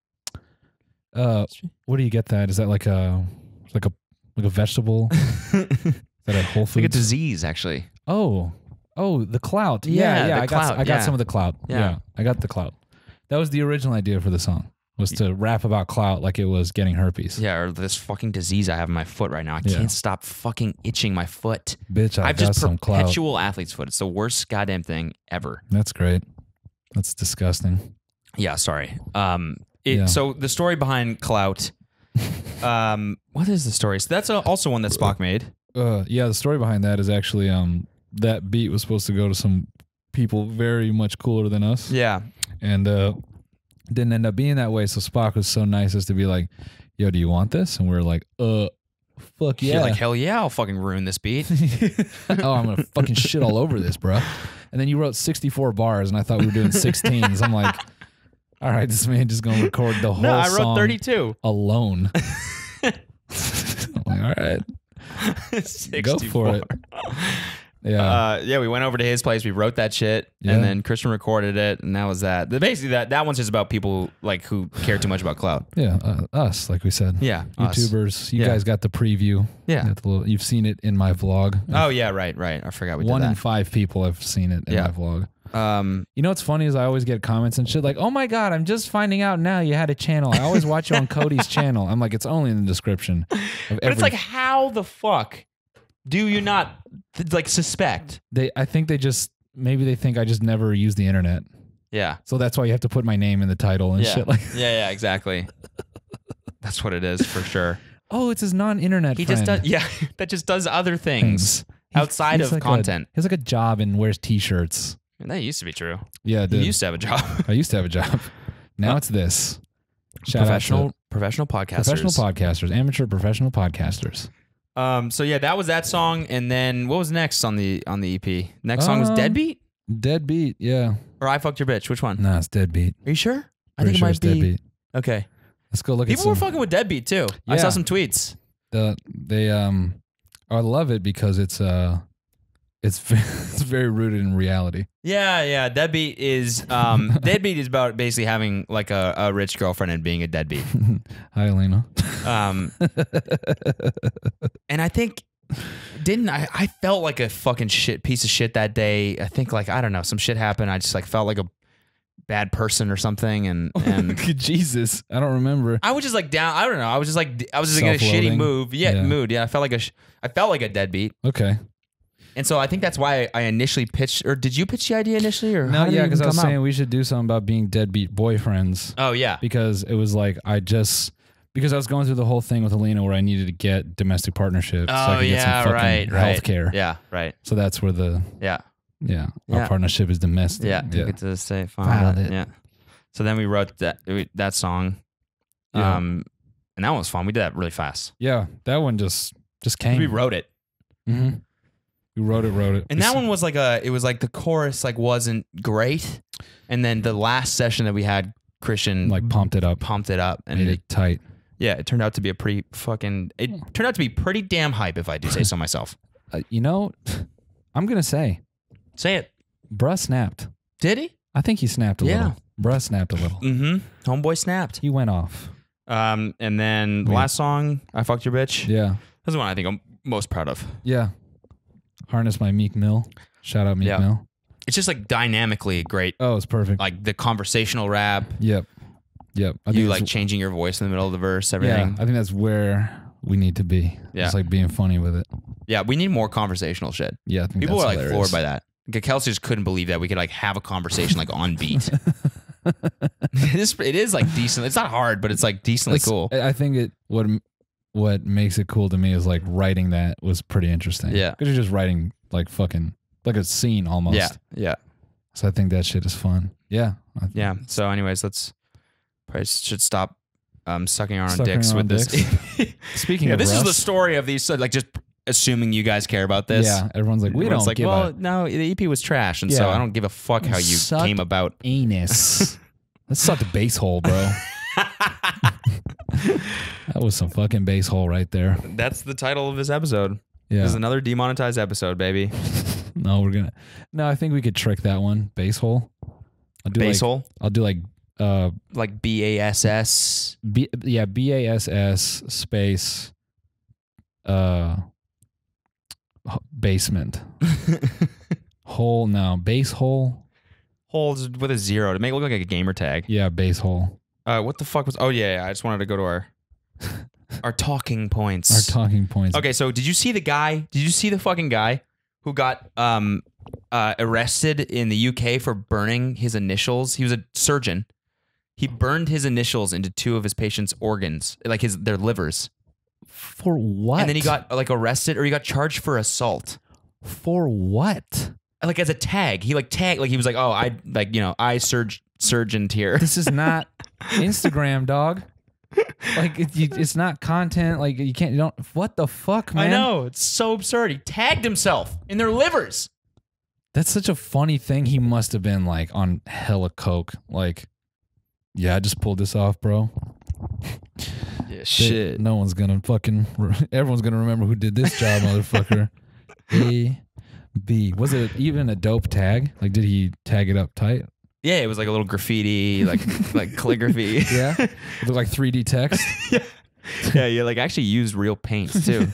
Where do you get that? Is that like a vegetable? Is that at Whole It's like a Foods? disease, actually. Oh, the clout. Yeah, Yeah, the I clout, got yeah. some of the clout. Yeah. Yeah, I got the clout. That was the original idea for the song. Was to rap about clout like it was getting herpes. Yeah, or this fucking disease I have in my foot right now. I Yeah. can't stop fucking itching my foot. Bitch, I've got just some clout. perpetual athlete's foot. It's the worst goddamn thing ever. That's great. That's disgusting. Yeah, sorry. Yeah. So the story behind clout. What is the story? So that's also one that Spock made. Yeah, the story behind that is actually that beat was supposed to go to some people very much cooler than us. Yeah. And didn't end up being that way. So Spock was so nice as to be like, yo, do you want this? And we're like, fuck yeah. You're like, hell yeah, I'll fucking ruin this beat. Oh, I'm gonna fucking shit all over this, bro. And then you wrote 64 bars, and I thought we were doing 16s. I'm like, all right, this man just gonna record the whole No, I wrote song 32. alone. Like, all right, 64. go for it. Yeah. Yeah, we went over to his place. We wrote that shit, Yeah. and then Christian recorded it, and that was that. Basically, that one's just about people like who care too much about clout. Yeah, us, like we said. Yeah, us. YouTubers. You Yeah. guys got the preview. Yeah. Got the you've seen it in my vlog. Oh yeah, right. I forgot we did 1 in that. 5 people have seen it in Yeah. my vlog. You know what's funny is I always get comments and shit like, "Oh my god, I'm just finding out now you had a channel. I always watch you on Cody's channel." I'm like, it's only in the description. but it's like, how the fuck do you not like suspect? I think they just maybe they think I just never use the internet, Yeah, so that's why you have to put my name in the title and yeah, shit. Like, yeah, exactly. That's what it is for sure. oh, it's his non-internet. He friend. just does, yeah, that just does other things outside He's of like content. He has like a job and wears t-shirts. And that used to be true. Yeah, You dude. used to have a job. I used to have a job. Now it's this. Shout out to Professional podcasters. professional podcasters, amateur professional podcasters. So yeah, that was that song, and then what was next on the EP? Next song was Deadbeat, Deadbeat, yeah. or I Fucked Your Bitch. Which one? Nah, it's Deadbeat. Are you sure? I Pretty think it sure might it's be. Deadbeat. Okay. Let's go look People at some. were fucking with Deadbeat too. I Yeah. saw some tweets. I love it because it's it's very rooted in reality. Yeah. Deadbeat is Deadbeat is about basically having like a rich girlfriend and being a deadbeat. Hi, Elena. And I think I felt like a fucking piece of shit that day. I think like I don't know, some shit happened. I just like felt like a bad person or something, and Jesus, I don't remember. I was just like down. I don't know. I was just like in a shitty Self-loathing? mood. Yeah. Mood. Yeah, I felt like a deadbeat, Okay. and so I think that's why I initially pitched. Or did you pitch the idea initially? Or No, how did it yeah, even because I was come out? saying we should do something about being deadbeat boyfriends. Oh yeah, Because it was like because I was going through the whole thing with Alina where I needed to get domestic partnerships so I could get some fucking health care. Yeah, right. So that's where our Yeah. partnership is domestic. Yeah, you get to say Filed it. Yeah. So then we wrote that song, Yeah. and that one was fun. We did that really fast. Yeah, that one just came. We wrote it, Mm-hmm. We wrote it. and that one was like it was like the chorus like wasn't great, and then the last session that we had, Christian like pumped it up, and made it tight. yeah, it turned out to be it turned out to be pretty damn hype, if I do say so myself. I'm gonna say, Say it. bruh snapped. Did he? I think he snapped a Yeah. little. Bruh snapped a little. Mm-hmm. Homeboy snapped. He went off. And then the last song, I Fucked Your Bitch. Yeah. That's the one I think I'm most proud of. Yeah. Harness my Meek Mill. Shout out Meek Yeah. Mill. It's just like dynamically great. Oh, it's perfect. Like the conversational rap, Yep. I you like that's- changing your voice in the middle of the verse, yeah, everything. I think that's where we need to be. Yeah. Just like being funny with it. Yeah, we need more conversational shit. Yeah. I think People that's were like hilarious. floored by that. Like, Kelsey just couldn't believe that we could like have a conversation like on beat. It is like decent. It's not hard, but it's like decently cool. I think what makes it cool to me is like writing that was pretty interesting. Yeah. Because you're just writing like fucking like a scene almost. Yeah. So I think that shit is fun. Yeah. Yeah. So, anyways, let's probably should stop sucking our own Sucking dicks our with own this. Speaking Yeah, of this is the Russ, story of these. So, like, just assuming you guys care about this. Yeah. Everyone's like, we Everyone's don't like, give well, a no, the EP was trash, and so Yeah. I don't give a fuck how you Suck came about. anus. Let's suck the base hole, bro. That was some fucking base hole right there. That's the title of this episode. Yeah. This is another demonetized episode, baby. No, I think we could trick that one. Base hole. I'll do Base like, hole, I'll do like like BASS. BASS space basement. Hole now. Base hole. Holes with a 0 to make it look like a gamer tag. Yeah, base hole. What the fuck was? Oh yeah, I just wanted to go to our talking points. Our talking points. Okay, so did you see the guy? Did you see the fucking guy who got arrested in the UK for burning his initials? He was a surgeon. He burned his initials into 2 of his patients' organs, like their livers. For what? And then he got like arrested, or he got charged for assault. For what? Like as a tag. He like tagged, like he was like, oh, I surgeoned here. This is not Instagram, dog. Like it's not content. Like you don't. What the fuck, man? I know, it's so absurd. He tagged himself in their livers. That's such a funny thing. He must have been like on hella coke. Like, yeah, I just pulled this off, bro. Yeah. Shit. No one's gonna fucking. Everyone's gonna remember who did this job, motherfucker. A, B. Was it even a dope tag? Like, did he tag it up tight? Yeah, it was like a little graffiti, like calligraphy. Yeah. It looked like 3D text. Yeah, you like actually used real paints too,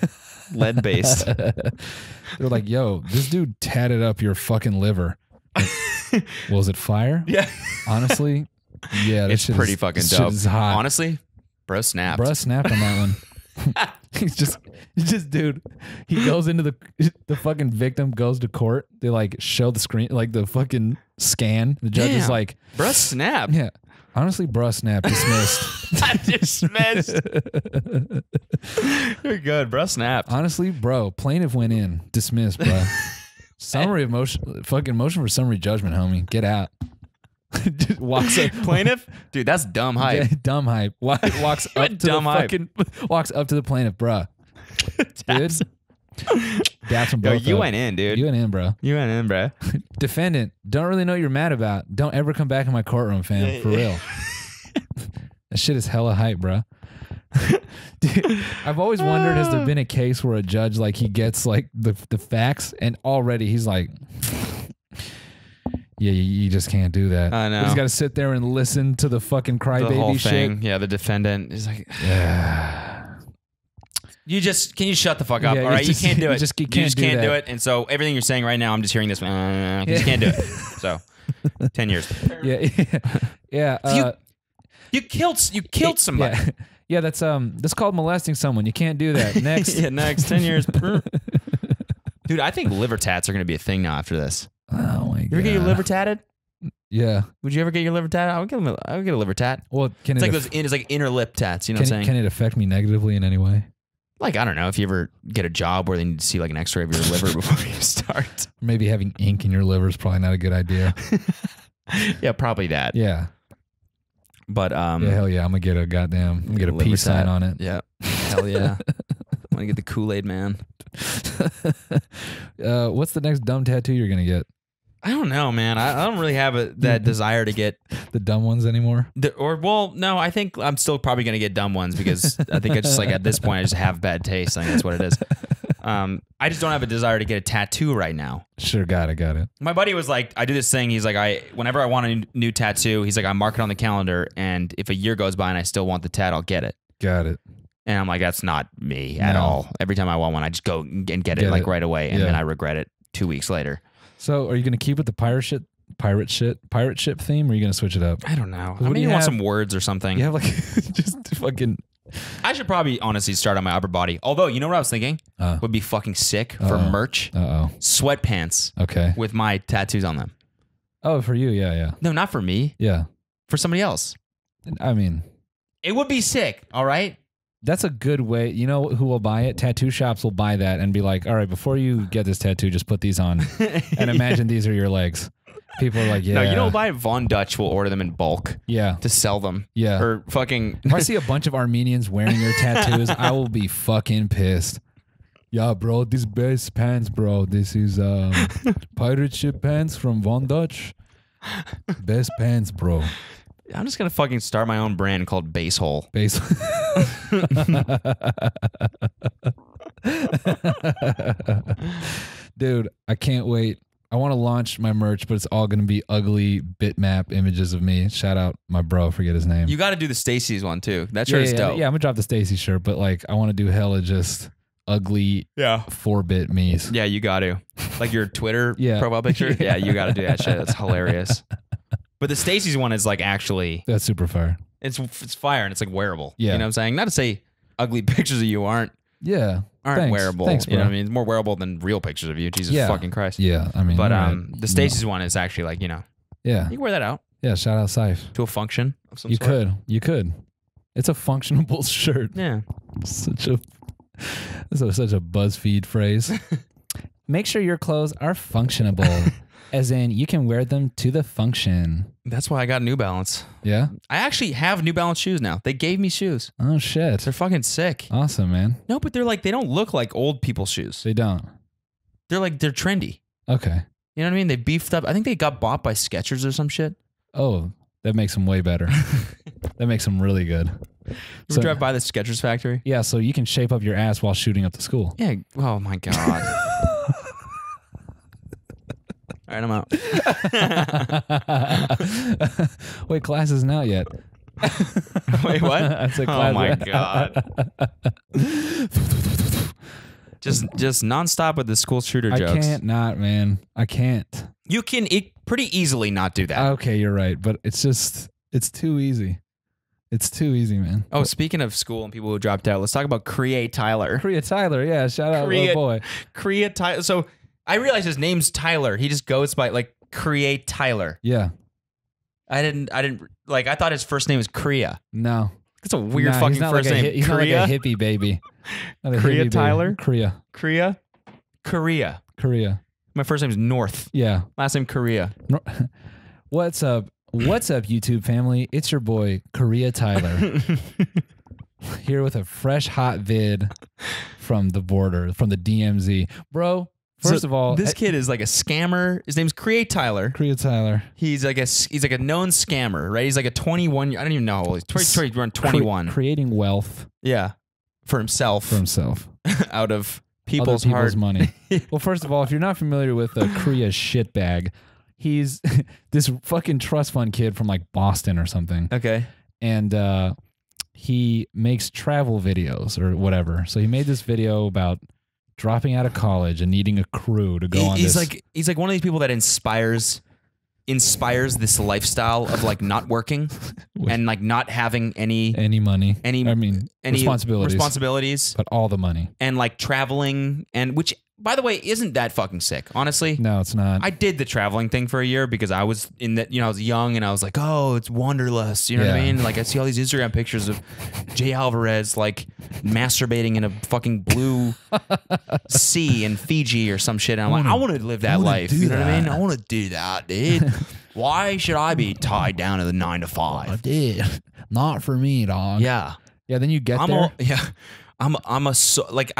lead based. They're like, yo, this dude tatted up your fucking liver. Like, was it fire? Yeah, Honestly, yeah, it's pretty fucking shit dope. is hot. Honestly, bro snapped. Bruh snapped on that one. He's just, dude. He goes into the fucking victim goes to court. They like show the screen, like the fucking scan. The judge is Damn. like, Bro snapped. yeah. Honestly, bruh snapped. Dismissed. I dismissed. You're good, bro snapped. Honestly, bro, plaintiff went in. Dismissed, bro. Summary of motion, fucking motion for summary judgment, homie. Get out. Just walks up. Plaintiff, dude, that's dumb hype. Dumb hype. Walks up to Dumb the hype. fucking. Walks up to the plaintiff, bruh. Dude. Daps them Yo, both you up. went in, dude. You went in, bro. You went in, bro. Defendant, don't really know what you're mad about. Don't ever come back in my courtroom, fam. Yeah, For yeah. real. That shit is hella hype, bro. Dude, I've always wondered, has there been a case where a judge, like, he gets, like, the facts and already he's like, yeah, you just can't do that. I know. He's got to sit there and listen to the fucking The whole crybaby thing. shit. Yeah, the defendant is like, Yeah. can you shut the fuck up? Yeah, All right, you just- you can't do you it. just You can't just do can't do that. it. And so everything you're saying right now, I'm just hearing this. 'Cause you can't do it. So 10 years. Yeah. Yeah. You killed somebody. Yeah. Yeah, that's called molesting someone. You can't do that. Next. Yeah, next 10 years. Dude, I think liver tats are going to be a thing now after this. Oh my god. You ever get your liver tatted? Yeah. Would you ever get your liver tatted? I would get a liver tat. Well, can It's it like it's like inner lip tats. You know can, what I'm saying? can it affect me negatively in any way? Like, I don't know, if you ever get a job where they need to see like an x-ray of your liver before you start. Maybe having ink in your liver is probably not a good idea. Yeah, probably that. Yeah. But Yeah, hell yeah. I'm gonna get a liver peace sign tat. on it. Yeah. Hell yeah. I'm gonna get the Kool-Aid man. What's the next dumb tattoo you're gonna get? I don't know, man. I don't really have that desire to get The dumb ones anymore? no, I think I'm still probably gonna get dumb ones because I think I just like at this point I just have bad taste. I think that's what it is. I just don't have a desire to get a tattoo right now. Sure, got it. My buddy was like, I do this thing. He's like, whenever I want a new tattoo, he's like, I mark it on the calendar, and if a year goes by and I still want the tat, I'll get it. Got it. And I'm like, that's not me at No. all. Every time I want one, I just go and get Get it like it. right away, and Yeah. then I regret it 2 weeks later. So, are you gonna keep with the pirate ship theme, or are you gonna switch it up? I don't know. What I do mean, you you want have? some words or something. You have like just fucking. I should probably honestly start on my upper body. Although, you know what I was thinking would be fucking sick for merch? Sweatpants Okay. with my tattoos on them. Oh, for you, yeah. No, not for me. Yeah. For somebody else. I mean, It would be sick. All right. that's a good way. You know who will buy it? Tattoo shops will buy that and be like, all right, before you get this tattoo, just put these on. And imagine these are your legs. People are like, yeah. No, you don't buy it. Von Dutch will order them in bulk Yeah. to sell them. Yeah. Or fucking. If I see a bunch of Armenians wearing your tattoos, I will be fucking pissed. Yeah, bro, these best pants, bro. This is pirate ship pants from Von Dutch. Best pants, bro. I'm just going to fucking start my own brand called Basehole. Base. Dude, I can't wait. I want to launch my merch, but it's all going to be ugly bitmap images of me. Shout out my bro, forget his name. You got to do the Stacy's one too. That shirt is dope. Yeah, I'm going to drop the Stacy shirt, but like I want to do hella just ugly Yeah. 4-bit me's. Yeah, you got to. Like your Twitter Yeah. profile picture. Yeah. Yeah, you got to do that shit. That's hilarious. But the Stacy's one is like actually, That's super fire. it's fire and it's like wearable. Yeah. You know what I'm saying? Not to say ugly pictures of you aren't Yeah. Thanks. wearable. Thanks, you know bro. what I mean? It's more wearable than real pictures of you. Jesus Yeah. fucking Christ. Yeah, I mean. But you're right. the Stacy's one is actually like, you know, Yeah. you can wear that out Yeah, shout out Syfe. to a function of some You sort. could. You could. It's a functionable shirt. Yeah. Such a BuzzFeed phrase. Make sure your clothes are functionable, as in you can wear them to the function. That's why I got New Balance. Yeah. I actually have New Balance shoes now. They gave me shoes. Oh shit. They're fucking sick. Awesome, man. No, but they're like, they don't look like old people's shoes. They don't. They're trendy. Okay. You know what I mean? They beefed up. I think they got bought by Skechers or some shit. Oh, that makes them way better. That makes them really good. So- drive by the Skechers factory? Yeah, so you can shape up your ass while shooting up the school. Yeah. Oh my god. All right, I'm out. Wait, class isn't out yet. Wait, what? I said Oh class. my god. Just nonstop with the school shooter I jokes. can't not, man. I can't. You can pretty easily not do that. Okay, you're right, but it's too easy. It's too easy, man. Oh, speaking of school and people who dropped out, let's talk about Create Tyler. Korea Tyler, yeah, shout out little boy. Create Tyler. So I realized his name's Tyler. He just goes by like Create Tyler. Yeah. I didn't like. I thought his first name was Kriya. No. That's a weird Nah, fucking he's not first like name. He's not like Kriya? a hippie baby. Not a Korea hippie baby. Tyler? Korea. Kriya. Korea. Korea. My first name's North. Yeah. Last name Korea. What's up? What's up, YouTube family? It's your boy, Korea Tyler, here with a fresh hot vid from the border, from the DMZ. Bro, first of all, this kid is like a scammer. His name's Create Tyler. Korea Tyler. He's like a known scammer, right? He's like a 21. I don't even know how old he's. Around 21. Creating wealth Yeah, for himself, for himself. out of Other people's people's heart. money. Well, first of all, if you're not familiar with Korea shitbag, he's this fucking trust fund kid from like Boston or something. Okay. And he makes travel videos or whatever. So he made this video about dropping out of college and needing a crew to go on He's this. he's like one of these people that inspires this lifestyle of like not working and like not having any money. any responsibilities But all the money. and like traveling, and which, by the way, isn't that fucking sick, honestly. No, it's not. I did the traveling thing for a year because I was in that, I was young and I was like, oh, it's wanderlust. You know what I Yeah. mean? Like I see all these Instagram pictures of Jay Alvarez like masturbating in a fucking blue sea in Fiji or some shit. And I'm like, I want to live that life. You know what I mean? I want to do that, dude. Why should I be tied down to the 9 to 5? did. Not for me, dog. Yeah. Yeah, then you get there. I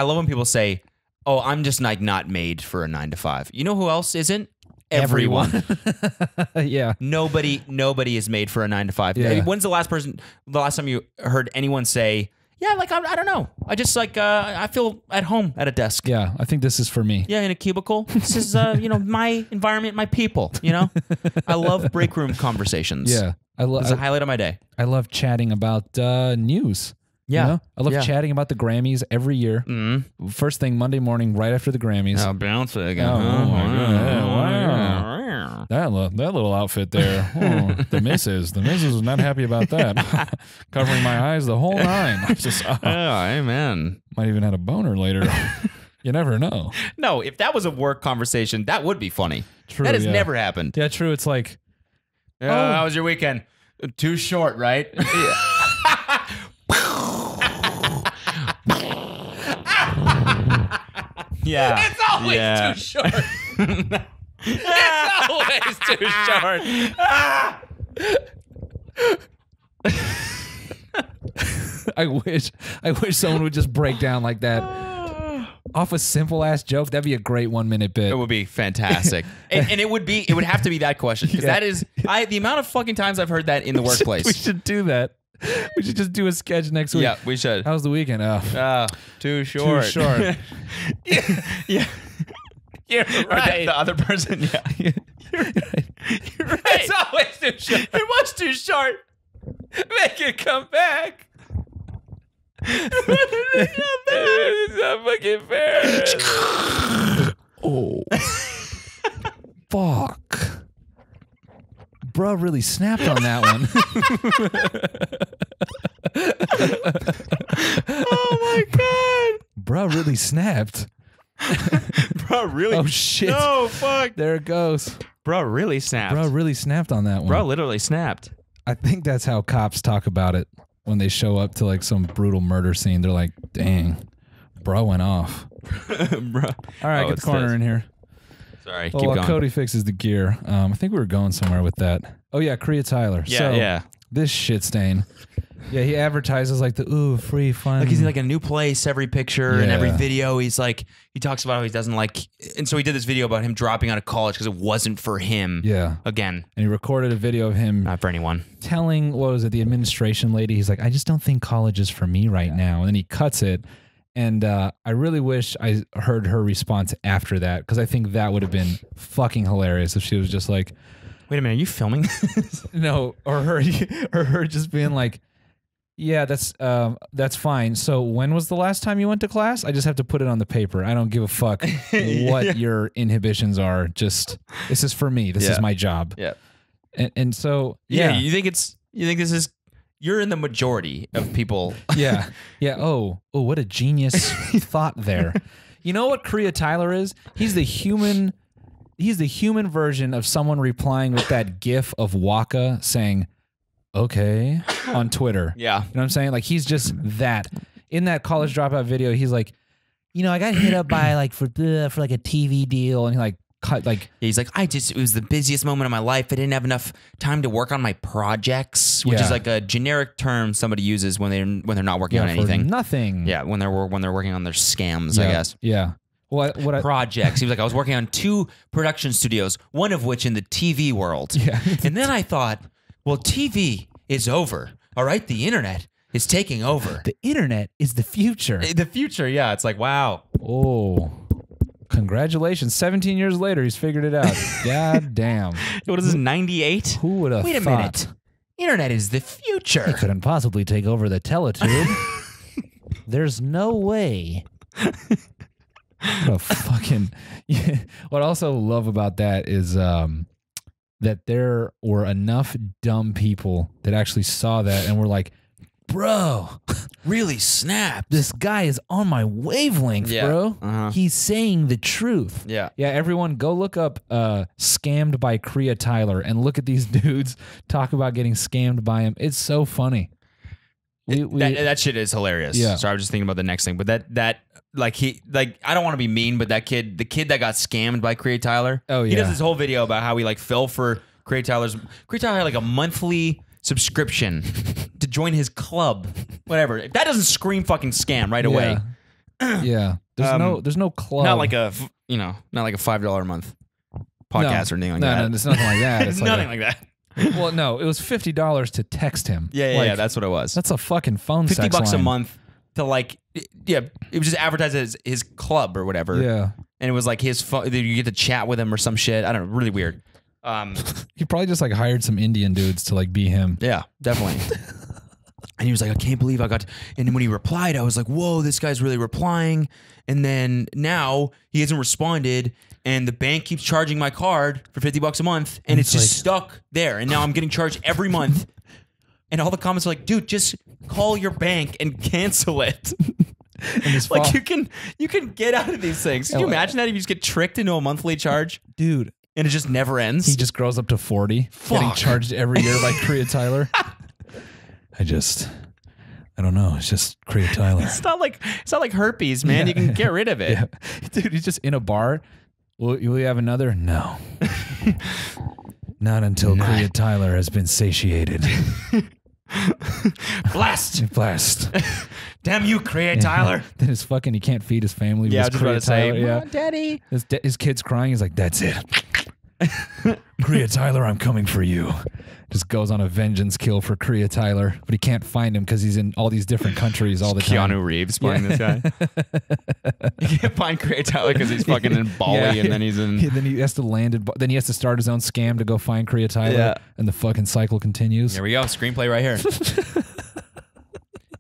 love when people say, oh, I'm just like not made for a 9 to 5. You know who else isn't? Everyone. Yeah. Nobody is made for a 9 to 5. Yeah. When's the last time you heard anyone say, yeah, like I don't know. I just like I feel at home at a desk. Yeah, I think this is for me. Yeah, in a cubicle. This is my environment, my people, I love break room conversations. Yeah. It's a highlight of my day. I love chatting about news. Yeah. You know? I love Yeah. chatting about the Grammys every year. Mm-hmm. First thing Monday morning, right after the Grammys. Oh, bounce it again. Oh, my God. Wow. That little outfit there. Oh, the missus was not happy about that. Covering my eyes the whole nine. Just, Oh, amen. might even had a boner later. You never know. No, if that was a work conversation, that would be funny. True, That has yeah. never happened. Yeah, true. It's like, How was your weekend? Too short, right? Yeah. It's always too short. It's always too short. I wish someone would just break down like that off a simple ass joke. That'd be a great 1 minute bit. It would be fantastic. and it would have to be that question. Because that is the amount of fucking times I've heard that in the workplace. We should do that. We should just do a sketch next week. Yeah, we should. How's the weekend? Oh, Too short. too short. Yeah. You're Or the other person, yeah. You're right. It's always too short. It was too short. Make it come back. It's not fucking fair. Oh. Fuck. Bro really snapped on that one. Oh my god. Bro really snapped. Bro, really? Oh shit. Oh fuck. There it goes. Bro really snapped. Bro really snapped on that one. Bro literally snapped. I think that's how cops talk about it when they show up to like some brutal murder scene. They're like, dang, bro went off. Bro. All right, Oh, get it's the corner this. in here. Sorry, Well, keep while going. Cody fixes the gear, I think we were going somewhere with that. Oh yeah, Korea Tyler. Yeah, so, yeah. This shit stain. Yeah, he advertises like the free fun. Like he's in like a new place every picture and every Yeah. video. He's like, he talks about how he doesn't like, and so he did this video about him dropping out of college because it wasn't for him. Yeah. Again, And he recorded a video of him not for anyone. telling, what was it, the administration lady, he's like, I just don't think college is for me right now. And then he cuts it. And I really wish I heard her response after that, because I think that would have been fucking hilarious if she was just like, Wait a minute, are you filming? no, or her just being like, yeah, that's fine. So when was the last time you went to class? I just have to put it on the paper. I don't give a fuck what your inhibitions are. Just, this is for me. This is my job. Yeah. And so, Yeah. You think this is, you're in the majority of people. yeah. Yeah. Oh, what a genius thought there. You know what Korea Tyler is? He's the human version of someone replying with that gif of Waka saying, okay, on Twitter. Yeah. You know what I'm saying? Like, he's just that. In that college dropout video, he's like, I got hit up by like for like a TV deal, and he like cut like, He's like, it was the busiest moment of my life. I didn't have enough time to work on my projects, which is like a generic term somebody uses when they're not working on for anything. nothing. Yeah, when they're working on their scams, I guess. Yeah. What Projects. He was like, I was working on 2 production studios, one of which in the TV world. Yeah. And then I thought, well, TV is over. All right, the internet is taking over. the internet is the future. The future, yeah. It's like, wow. Oh, congratulations. 17 years later, he's figured it out. God damn. What is this, 98? Who would have Wait a thought? minute. Internet is the future. He couldn't possibly take over the teletube. There's no way. What a fucking. What I also love about that is that there were enough dumb people that actually saw that and were like, bro, Really snapped. this guy is on my wavelength, Yeah. bro. Uh-huh. He's saying the truth. Yeah. Yeah, everyone go look up Scammed by Korea Tyler and look at these dudes talk about getting scammed by him. It's so funny. That shit is hilarious. Yeah. So I was just thinking about the next thing, but that I don't want to be mean, but the kid that got scammed by Korea Tyler. Oh, He yeah. does this whole video about how he like fell for Korea Tyler had like a monthly subscription to join his club. Whatever. That doesn't scream fucking scam right away. Yeah. There's no club. Not like a $5 a month podcast or anything like that. No, it's nothing like that. It's It's nothing like that. well, no, it was $50 to text him. Yeah, that's what it was. That's a fucking phone $50 sex a line. month to like, it was just advertised as his club or whatever. Yeah. And it was like his phone, you get to chat with him or some shit. I don't know, really weird. He probably just like hired some Indian dudes to like be him. Yeah, definitely. And he was like, I can't believe I got. And then when he replied, I was like, whoa, this guy's really replying. And then now he hasn't responded, and the bank keeps charging my card for $50 a month, and it's just stuck there. And now I'm getting charged every month. And all the comments are like, dude, just call your bank and cancel it. Like you can get out of these things. Can you imagine that if you just get tricked into a monthly charge, Dude, and it just never ends? he just grows up to 40, getting charged every year by Korea Tyler. I don't know. It's just Korea Tyler. It's not like herpes, man. You can get rid of it. Yeah. Dude, he's just in a bar. Will you have another? No. Not until Korea Tyler has been satiated. Blast. Blast. Damn you, Korea Tyler. Then his fucking, he can't feed his family. Yeah, I with was his just about to say, Korea Tyler. "Mom, Daddy. His kid's crying. He's like, that's it. Korea Tyler, I'm coming for you. Just goes on a vengeance kill for Korea Tyler, but he can't find him because he's in all these different countries all the time. Keanu Reeves playing this guy. You can't find Korea Tyler because he's fucking in Bali, and then he's in. Then he has to land. Then he has to start his own scam to go find Korea Tyler, Yeah. and the fucking cycle continues. There we go. Screenplay right here.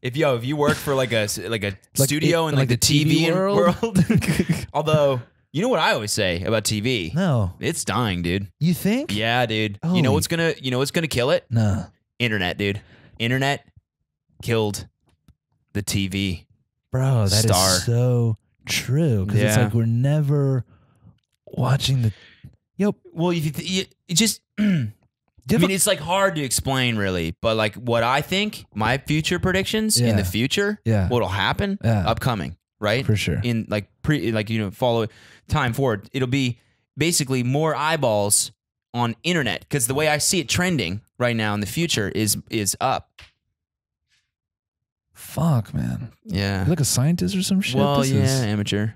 If you work for like a studio in like the TV world, although you know what I always say about TV, No, it's dying, dude. you think? Yeah, dude. You know what's gonna kill it? No, Internet, dude. Internet killed the TV. bro, that is Star. so true. Because it's Yeah. like we're never watching the. Well, you just. I mean, it's like hard to explain, really. But like, what I think, my future predictions in Yeah. the future, Yeah. what'll happen, Yeah. upcoming, right? For sure. In like follow time forward, it'll be basically more eyeballs on internet, because the way I see it trending right now in the future is up. Fuck, man. Yeah. You like a scientist or some shit? Well, This yeah, is amateur.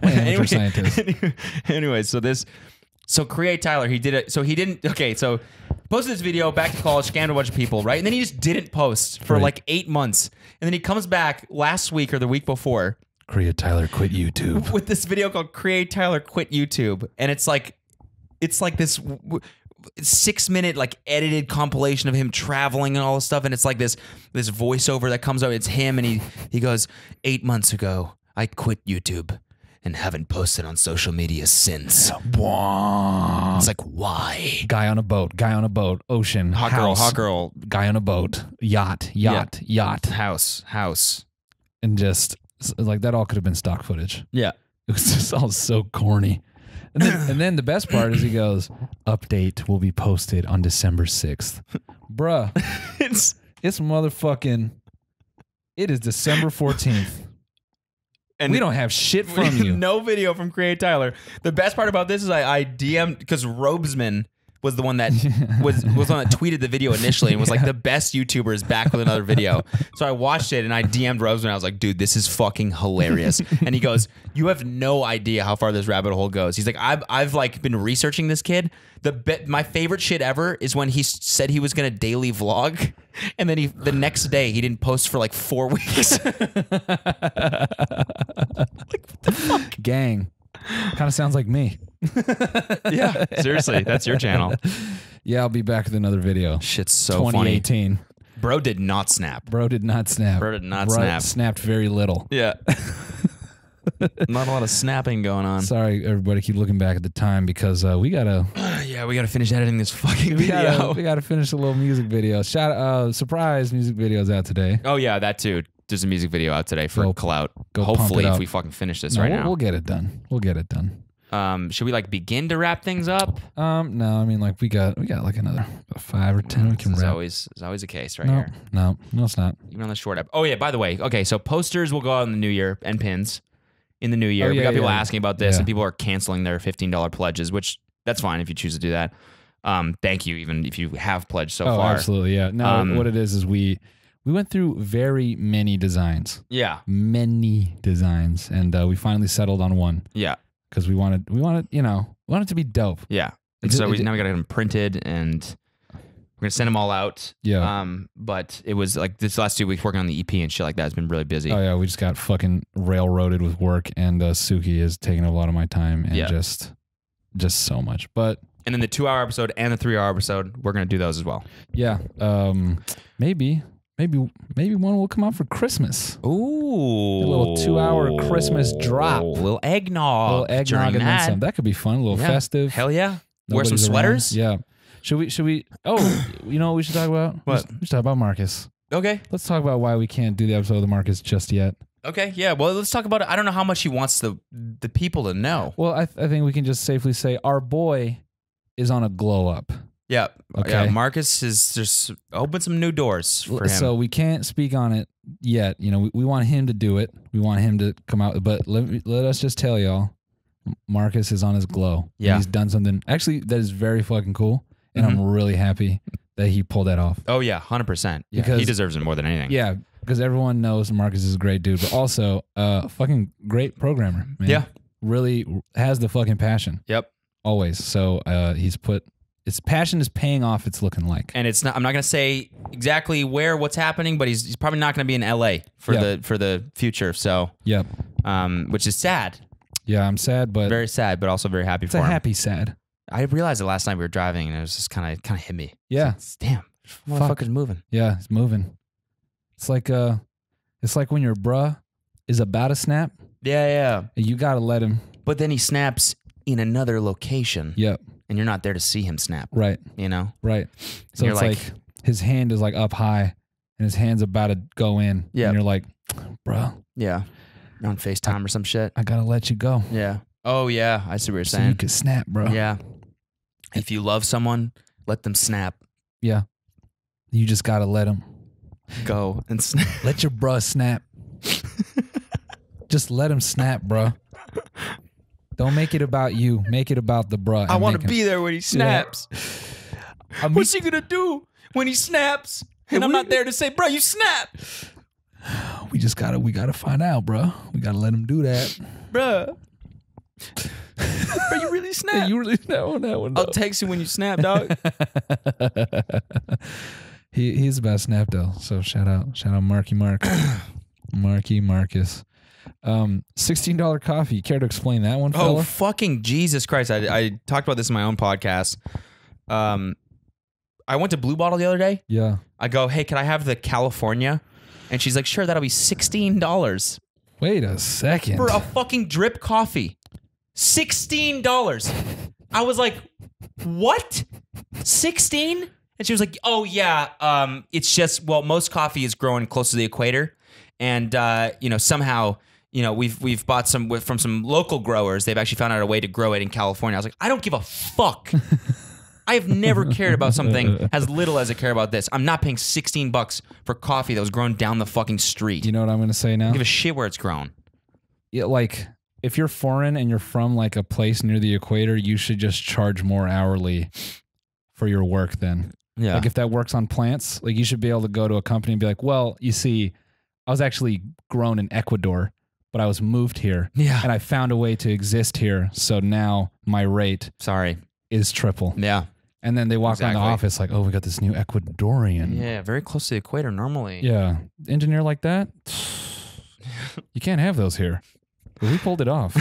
amateur scientist. Anyway, so Create Tyler, he did it. So he didn't. Okay, so posted this video, back to college, scammed a bunch of people, right? And then he just didn't post for Right. like 8 months, and then he comes back last week or the week before Create Tyler quit YouTube. with this video called "Create Tyler Quit YouTube," and it's like this 6-minute like edited compilation of him traveling and all this stuff, and it's like this voiceover that comes out. It's him, and he goes, 8 months ago, I quit YouTube and haven't posted on social media since. Wah. It's like, why? Guy on a boat, ocean, house, hot girl, guy on a boat, yacht, house. and just like that all could have been stock footage. Yeah. It was just all so corny. And then the best part is he goes, update will be posted on December 6th. Bruh, it's motherfucking, it is December 14th. And We don't have shit from you. No video from Create Tyler. The best part about this is I DM'd, because Robesman was the one that was the one that tweeted the video initially and was like, the best YouTuber is back with another video. So I watched it and I DM'd Robesman. I was like, dude, this is fucking hilarious. And he goes, you have no idea how far this rabbit hole goes. He's like, I've like been researching this kid. My favorite shit ever is when he said he was gonna daily vlog, and then the next day he didn't post for like 4 weeks. Gang. Kind of sounds like me. Yeah, seriously, that's your channel. Yeah, I'll be back with another video. Shit's so funny. 2018. Bro did not snap. Bro did not snap. Bro did not snap. Snapped very little. Yeah. Not a lot of snapping going on. Sorry, everybody. Keep looking back at the time because we gotta Yeah, we gotta finish editing this fucking video. we gotta finish a little music video. Surprise music videos out today. Oh yeah, that too. There's a music video out today for Go- Clout. go pump Hopefully, it if up. we fucking finish this No, right we'll get it done. We'll get it done. now. Should we like begin to wrap things up? No, I mean like we got like another 5 or 10 we can This is wrap. always the case right No, here. no, it's not. Even on the short ep. Oh yeah, by the way, okay, so posters will go out in the new year and pins in the new year. Oh, We yeah, got people yeah. asking about this, Yeah. and people are canceling their $15 pledges, which that's fine if you choose to do that. Thank you, even if you have pledged so Oh, far. absolutely, yeah. No, what it is we went through very many designs. Yeah, Many designs, and we finally settled on one yeah, because we wanted it to be dope. yeah. And It- so it- now we got them printed, and we're gonna send them all out. Yeah. But it was like this last 2 weeks working on the EP and shit like that has been really busy. Oh yeah, we just got fucking railroaded with work, and Suki is taking a lot of my time, and Yeah. just so much. But And then the 2-hour episode and the 3-hour episode, we're gonna do those as well. yeah, maybe one will come out for Christmas. Ooh, A little 2-hour Christmas drop. A little eggnog. A little eggnog during and then that. some. That could be fun. A little Yeah. festive. Hell yeah. Wear some Nobody's around. sweaters. Yeah. Should we? Oh, you know what we should talk about? What? We should talk about Marcus. Okay. Let's talk about why we can't do the episode of the Marcus just yet. Okay. Yeah. Well, let's talk about it. I don't know how much he wants the people to know. Well, I think we can just safely say our boy is on a glow up. Yeah. Okay. Yeah. Marcus has just opened some new doors for him. So we can't speak on it yet. You know, we want him to do it. We want him to come out. But let us just tell y'all, Marcus is on his glow. Yeah. And he's done something actually that is very fucking cool. And I'm really happy that he pulled that off. Oh yeah, 100%. Yeah. Because- He deserves it more than anything. Yeah, because everyone knows Marcus is a great dude, but also a fucking great programmer, man. Yeah. Really has the fucking passion. Yep. Always. So he's put his passion is paying off, it's looking like. And it's not. I'm not gonna say exactly what's happening, but he's probably not gonna be in LA for Yeah. the future. So, Yep. which is sad. Yeah, I'm sad, but Very sad, but also very happy it's for a him. happy sad. I realized it last night we were driving, and it was just kind of hit me. Yeah. It's like, damn, motherfucker's moving. Yeah, it's moving. It's like when your bruh is about to snap, Yeah, yeah. and you gotta let him. But then he snaps in another location, Yep. and you're not there to see him snap. Right. You know? Right. So You're it's like- like his hand is like up high and his hand's about to go in. Yeah. And you're like, bro, Yeah. You're on FaceTime or some shit. I gotta let you go. Yeah. Oh yeah, I see what you're So you saying. could snap, bro. Yeah. If you love someone, let them snap. Yeah. You just gotta let him. Go and snap. Let your bruh snap. Just let him snap, bro. Don't make it about you. Make it about the bruh. I and want make to him- be there when he snaps. I mean, What's he gonna do when he snaps? And I'm not there to say, bro, you snap. We gotta find out, bro. We gotta let him do that. Bro. Bro, you really snap. You really snap on that one. I'll text you when you snap, dog. He's the best snap though. So shout out Marky Mark. Marky Marcus. $16 coffee. Care to explain that one, fella? Oh, fucking Jesus Christ. I talked about this in my own podcast. I went to Blue Bottle the other day. Yeah. I go, hey, can I have the California? And she's like, sure, that'll be $16. Wait a second. For a fucking drip coffee. $16. I was like, what? 16? And she was like, oh, yeah, it's just, well, most coffee is growing close to the equator. And, somehow, we've bought some from some local growers. They've actually found out a way to grow it in California. I was like, I don't give a fuck. I have never cared about something as little as I care about this. I'm not paying $16 for coffee that was grown down the fucking street. You know what I'm going to say now? I don't give a shit where it's grown. Yeah, like, if you're foreign and you're from, like, a place near the equator, you should just charge more hourly for your work then. Yeah. Like, if that works on plants, like, you should be able to go to a company and be like, well, you see, I was actually grown in Ecuador, but I was moved here. Yeah. And I found a way to exist here, so now my rate is triple. Yeah. And then they walk around the Exactly. office like, oh, we got this new Ecuadorian. Yeah, very close to the equator normally. Yeah. Engineer like that? You can't have those here. But we pulled it off.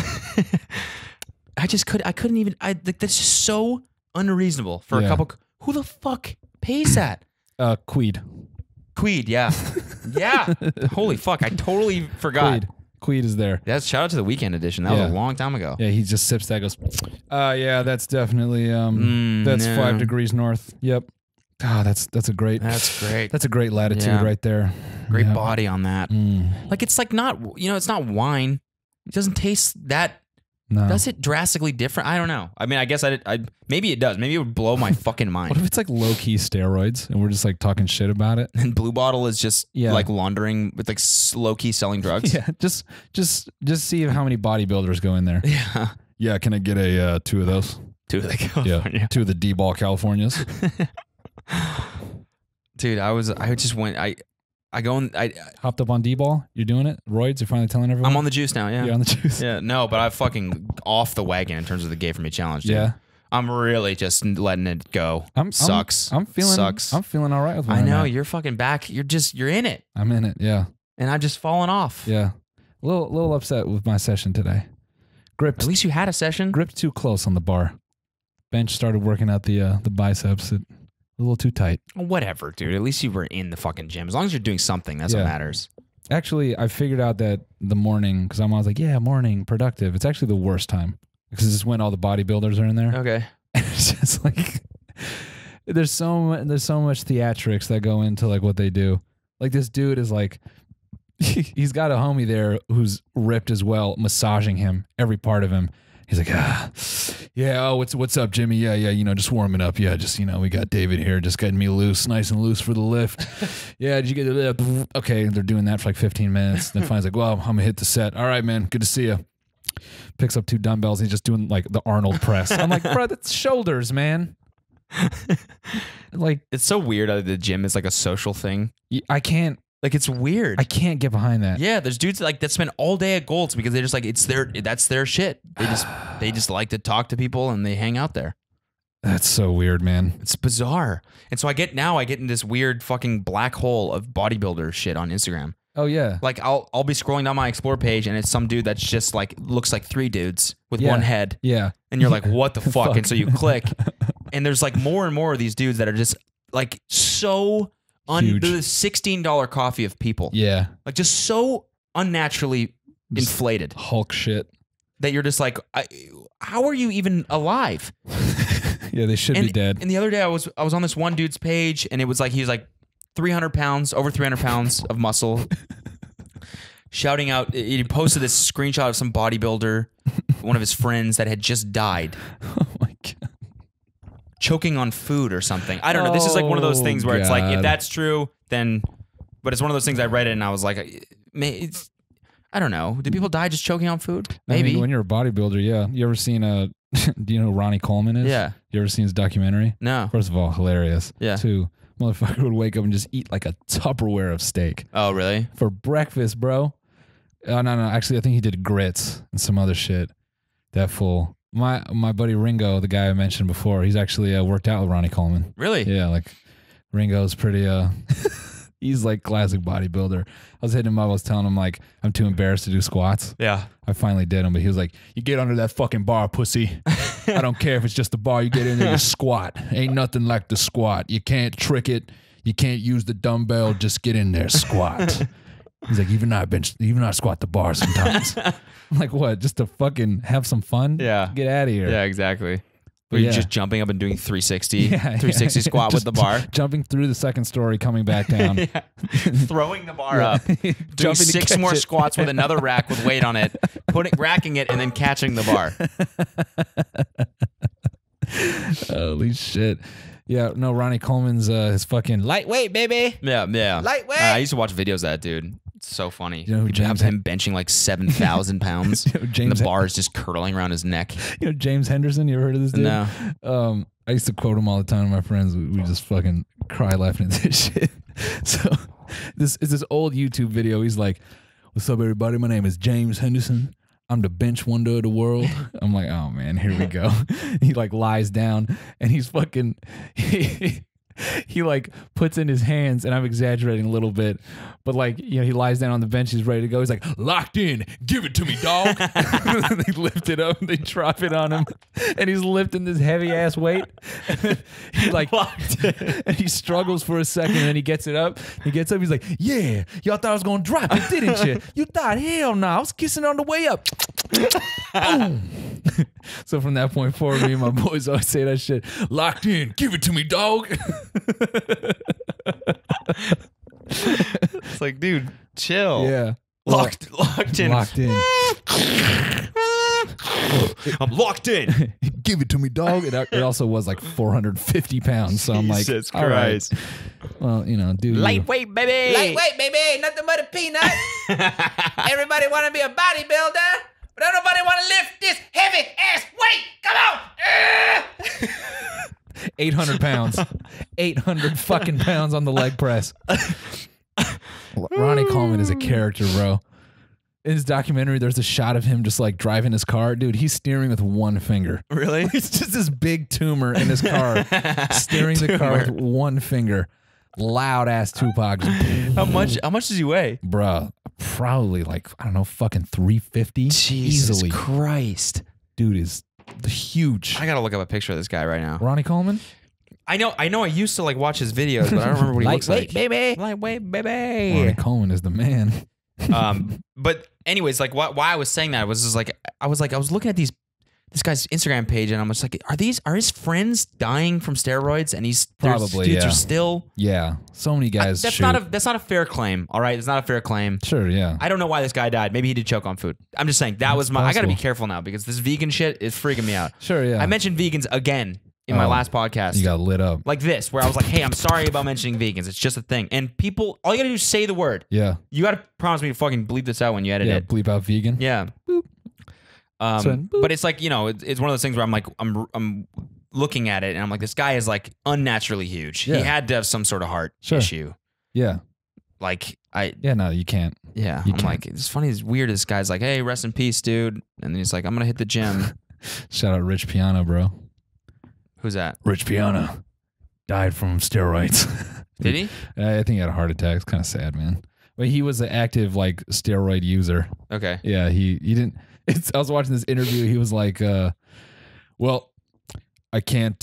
I couldn't even, like, that's just so unreasonable for a couple. Who the fuck pays that? Queed. Queed, yeah. Yeah. Holy fuck, I totally forgot. Queed is there. That's shout out to the weekend edition. That was a long time ago. Yeah, he just sips that, goes, yeah, that's definitely, that's 5 degrees north. Yep. Ah, that's a great. That's great. That's a great latitude right there. Great Yeah. body on that. Like, it's like not, it's not wine. It doesn't taste that. No. Does it drastically different? I don't know. I mean, I guess maybe it does. Maybe it would blow my fucking mind. What if it's like low key steroids and we're just like talking shit about it? And Blue Bottle is just like laundering with like low key selling drugs. Yeah, just see how many bodybuilders go in there. Yeah. Yeah, can I get a 2 of those? 2 of the California. Yeah, 2 of the D-ball Californias. Dude, I just went. I go and I hopped up on D-ball. You're doing it. Roids. You're finally telling everyone. I'm on the juice now. Yeah. You're on the juice. Yeah. No, but I'm fucking off the wagon in terms of the Gay For Me challenge. Dude. Yeah. I'm really just letting it go. Sucks. I'm feeling all right with I know I'm at. you're fucking back. You're in it. I'm in it. Yeah. And I've just fallen off. Yeah. A little upset with my session today. At least you had a session. Gripped too close on the bar. Bench started working out the biceps. A little too tight. Whatever, dude. At least you were in the fucking gym. As long as you're doing something, that's what matters. Actually, I figured out that the morning, because I'm always like, yeah, morning, productive. It's actually the worst time because it's when all the bodybuilders are in there. Okay. It's just like there's so much theatrics that go into like what they do. Like this dude is like he's got a homie there who's ripped as well, massaging him, every part of him. He's like, yeah, oh, what's up, Jimmy? Yeah, just warming up. Yeah, just, we got David here, just getting me loose, nice and loose for the lift. Yeah, did you get it? Okay, they're doing that for like 15 minutes. Then finally like, well, I'm going to hit the set. All right, man, good to see you. Picks up 2 dumbbells. And he's just doing like the Arnold press. I'm like, bro, that's shoulders, man. Like, it's so weird that the gym is like a social thing. I can't. Like, it's weird. I can't get behind that. Yeah, there's dudes like that spend all day at Gold's because they're just like that's their shit. They just like to talk to people and they hang out there. That's so weird, man. It's bizarre. And so I get in this weird fucking black hole of bodybuilder shit on Instagram. Oh yeah. Like I'll be scrolling down my explore page and it's some dude that's just like looks like 3 dudes with one head. Yeah. And you're like, what the fuck? And so you click and there's like more and more of these dudes that are just like so the $16 coffee of people. Yeah. Like just so unnaturally inflated. Hulk shit. That you're just like, how are you even alive? Yeah, they should be dead. And the other day I was on this one dude's page and it was like, he was like 300 pounds, over 300 pounds of muscle. Shouting out, he posted this screenshot of some bodybuilder, one of his friends that had just died. Oh my God. Choking on food or something. I don't know. This is like one of those things where it's like, if that's true, then, but it's one of those things I read it and I was like, I don't know. Do people die just choking on food? Maybe. I mean, when you're a bodybuilder, yeah. You ever seen do you know who Ronnie Coleman is? Yeah. You ever seen his documentary? No. First of all, hilarious. Yeah. 2, Motherfucker would wake up and just eat like a Tupperware of steak Oh, really? for breakfast, bro. Oh, no. Actually, I think he did grits and some other shit. That fool. My buddy Ringo, the guy I mentioned before, he's actually worked out with Ronnie Coleman. Really? Yeah, like Ringo's pretty he's like classic bodybuilder. I was hitting him up, I was telling him like I'm too embarrassed to do squats. Yeah. I finally did them, but he was like, "You get under that fucking bar, pussy. I don't care if it's just a bar. You get in there, you squat. Ain't nothing like the squat. You can't trick it. You can't use the dumbbell. Just get in there, squat." He's like, even I squat the bar sometimes. I'm like, what? Just to fucking have some fun? Yeah. Get out of here. Yeah, exactly. But Were you yeah. just jumping up and doing 360, Yeah, 360 squat with Just the bar? Jumping through the second story, coming back down. Yeah. Throwing the bar up. Doing Jumping to 6 catch more it. squats with another rack with weight on it, racking it, and then catching the bar. Holy shit. Yeah, no, Ronnie Coleman's his fucking lightweight, baby. Yeah, yeah. Lightweight. I used to watch videos of that dude. It's so funny. You know who He'd have James him benching like 7,000 pounds. You know, and James- the bar is just curling around his neck. You know James Henderson? You ever heard of this dude? No. I used to quote him all the time to my friends. We just fucking cry laughing at this shit. So this is this old YouTube video. He's like, "What's up, everybody? My name is James Henderson. I'm the bench wonder of the world." I'm like, oh man, here we go. He like lies down and he's fucking he like puts in his hands, and I'm exaggerating a little bit, but like, you know, he lies down on the bench, he's ready to go. He's like, "Locked in, give it to me, dog." They lift it up, they drop it on him, and he's lifting this heavy ass weight. He like, and he struggles for a second, and then he gets it up. He gets up, he's like, "Yeah, y'all thought I was gonna drop it, didn't you? You thought, hell no, I was kissing on the way up." Boom. So from that point forward, me and my boys always say that shit. "Locked in, give it to me, dog." It's like, dude, chill. Yeah. Locked in. Locked in. I'm locked in. Give it to me, dog. It also was like 450 pounds. So I'm like, Jesus all right. Christ. Well, you know, dude. Lightweight, baby. Lightweight, baby. Nothing but a peanut. Everybody want to be a bodybuilder, but don't nobody want to lift this heavy ass weight. Come on. 800 pounds. 800 fucking pounds on the leg press. Ronnie Coleman is a character, bro. In his documentary, there's a shot of him just like driving his car. Dude, he's steering with one finger. Really? It's just this big tumor in his car, steering the car with one finger. Loud ass Tupac. How much does he weigh? Bruh, probably like, I don't know, fucking 350. Jesus Easily. Christ. Dude is huge. I gotta look up a picture of this guy right now. Ronnie Coleman? I know I used to like watch his videos, but I don't remember what he looks like. baby. Lightweight, Ronnie baby. Coleman is the man. But anyways, like why I was saying that was just like I was looking at this guy's Instagram page, and I'm just like, are his friends dying from steroids? And Probably, dudes yeah. are still. Yeah. So many guys That's shoot. not a fair claim. All right, it's not a fair claim. Sure, yeah. I don't know why this guy died. Maybe he did choke on food. I'm just saying that was my. I gotta be possible. careful now because this vegan shit is freaking me out. Sure, yeah. I mentioned vegans again in my Oh, last podcast. You got lit up. Like this, where I was like, hey, I'm sorry about mentioning vegans. It's just a thing. And people, all you gotta do is say the word. Yeah. You gotta promise me to fucking bleep this out when you edit Yeah, it. bleep out vegan. Yeah. Boop. But it's like, you know, it's one of those things where I'm like, I'm looking at it and I'm like, this guy is like unnaturally huge. Yeah. He had to have some sort of heart Sure. issue. Yeah. Like Yeah, no, you can't. yeah. You I'm can't. like, it's funny, it's weird. This guy's like, hey, rest in peace, dude. And then he's like, I'm gonna hit the gym. Shout out Rich Piano, bro. Who's that? Rich Piano died from steroids. Did he? I think he had a heart attack. It's kind of sad, man. But he was an active like steroid user. Okay. Yeah, he didn't. I was watching this interview. He was like, "Well, I can't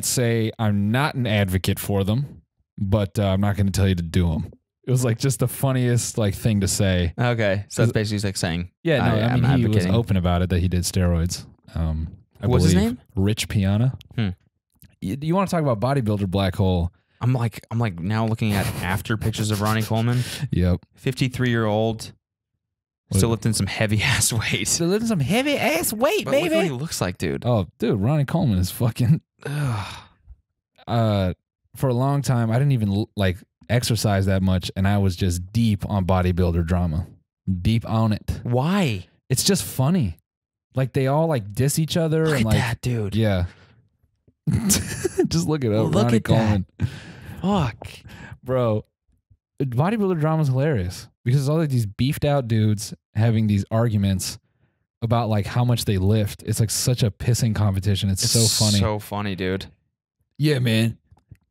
say I'm not an advocate for them, but I'm not going to tell you to do them." It was like just the funniest like thing to say. Okay. So that's basically like saying, Yeah, no, I'm I mean he was advocating. open about it that he did steroids. I What's his believe. name? Rich Piana. Hmm. You want to talk about bodybuilder black hole? I'm like now looking at after pictures of Ronnie Coleman, Yep. 53-year-old, still lifting some heavy ass weight. So lifting some heavy ass weight, But look what he baby. looks like, dude. Oh, dude, Ronnie Coleman is fucking. Ugh. For a long time, I didn't even like exercise that much, and I was just deep on bodybuilder drama, deep on it. Just look it up. Look Ronnie at that. Coleman. Fuck. Bro, bodybuilder drama is hilarious because it's all like these beefed out dudes having these arguments about like how much they lift. It's like such a pissing competition. It's so funny. So funny, dude. Yeah, man.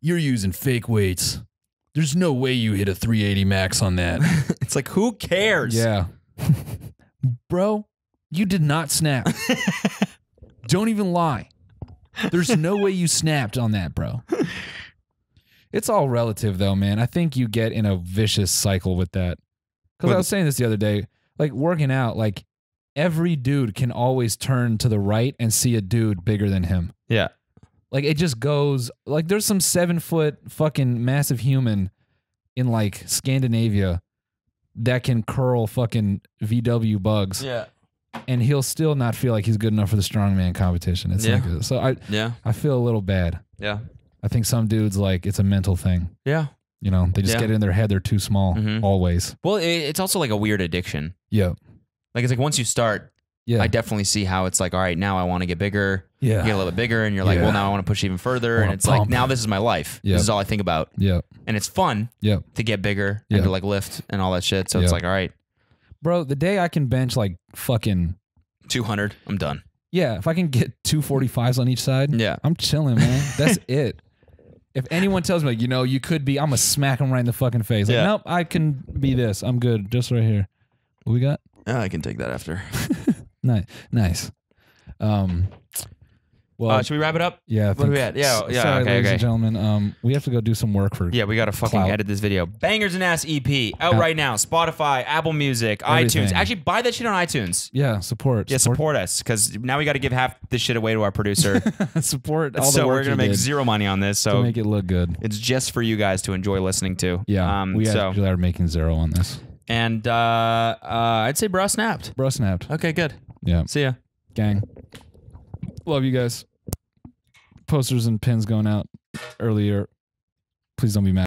You're using fake weights. There's no way you hit a 380 max on that. It's like, who cares? Yeah. Bro, you did not snap. Don't even lie. There's no way you snapped on that, bro. It's all relative though, man. I think you get in a vicious cycle with that. Because I was saying this the other day, like working out, like every dude can always turn to the right and see a dude bigger than him. Yeah. Like it just goes, like there's some 7-foot fucking massive human in like Scandinavia that can curl fucking VW bugs. Yeah. And he'll still not feel like he's good enough for the strongman competition. It's Yeah. like, so I feel a little bad. Yeah. I think some dudes like it's a mental thing. Yeah. You know, they just Yeah. get it in their head they're too small always. Well, it's also like a weird addiction. Yeah. Like, it's like once you start, Yeah. I definitely see how it's like, all right, now I want to get bigger. Yeah. You get a little bit bigger, and you're like, Yeah. well, now I want to push even further. Wanna And it's like, pump. now this is my life. Yeah. This is all I think about. Yeah. And it's fun Yeah. to get bigger Yeah. and to like lift and all that shit. So Yeah. it's like, all right, Bro, the day I can bench like fucking 200, I'm done. yeah, if I can get 245s on each side, Yeah. I'm chilling, man. That's it. If anyone tells me like, you know, you could be, I'm gonna smack them right in the fucking face. Like, Yeah. nope, I can be this. I'm good. Just right here. What we got? Yeah, I can take that after. Nice. Well, Should we wrap it up? yeah. I What are we think- at? Yeah, yeah, Sorry, okay, ladies okay. and gentlemen. We have to go do some work for. Yeah, we got to fucking Clout. edit this video. Bangers and Ass EP out right now. Spotify, Apple Music, Everything. iTunes. Actually, buy that shit on iTunes. Yeah, support. Yeah, support us, because now we got to give half this shit away to our producer. support all the So work we're gonna you make did zero money on this. to So make it look good. it's just for you guys to enjoy listening to. Yeah, we so actually are making zero on this. and I'd say bro snapped. Bro snapped. Okay, good. Yeah, See ya. gang. Love you guys. Posters and pins going out earlier. Please don't be mad.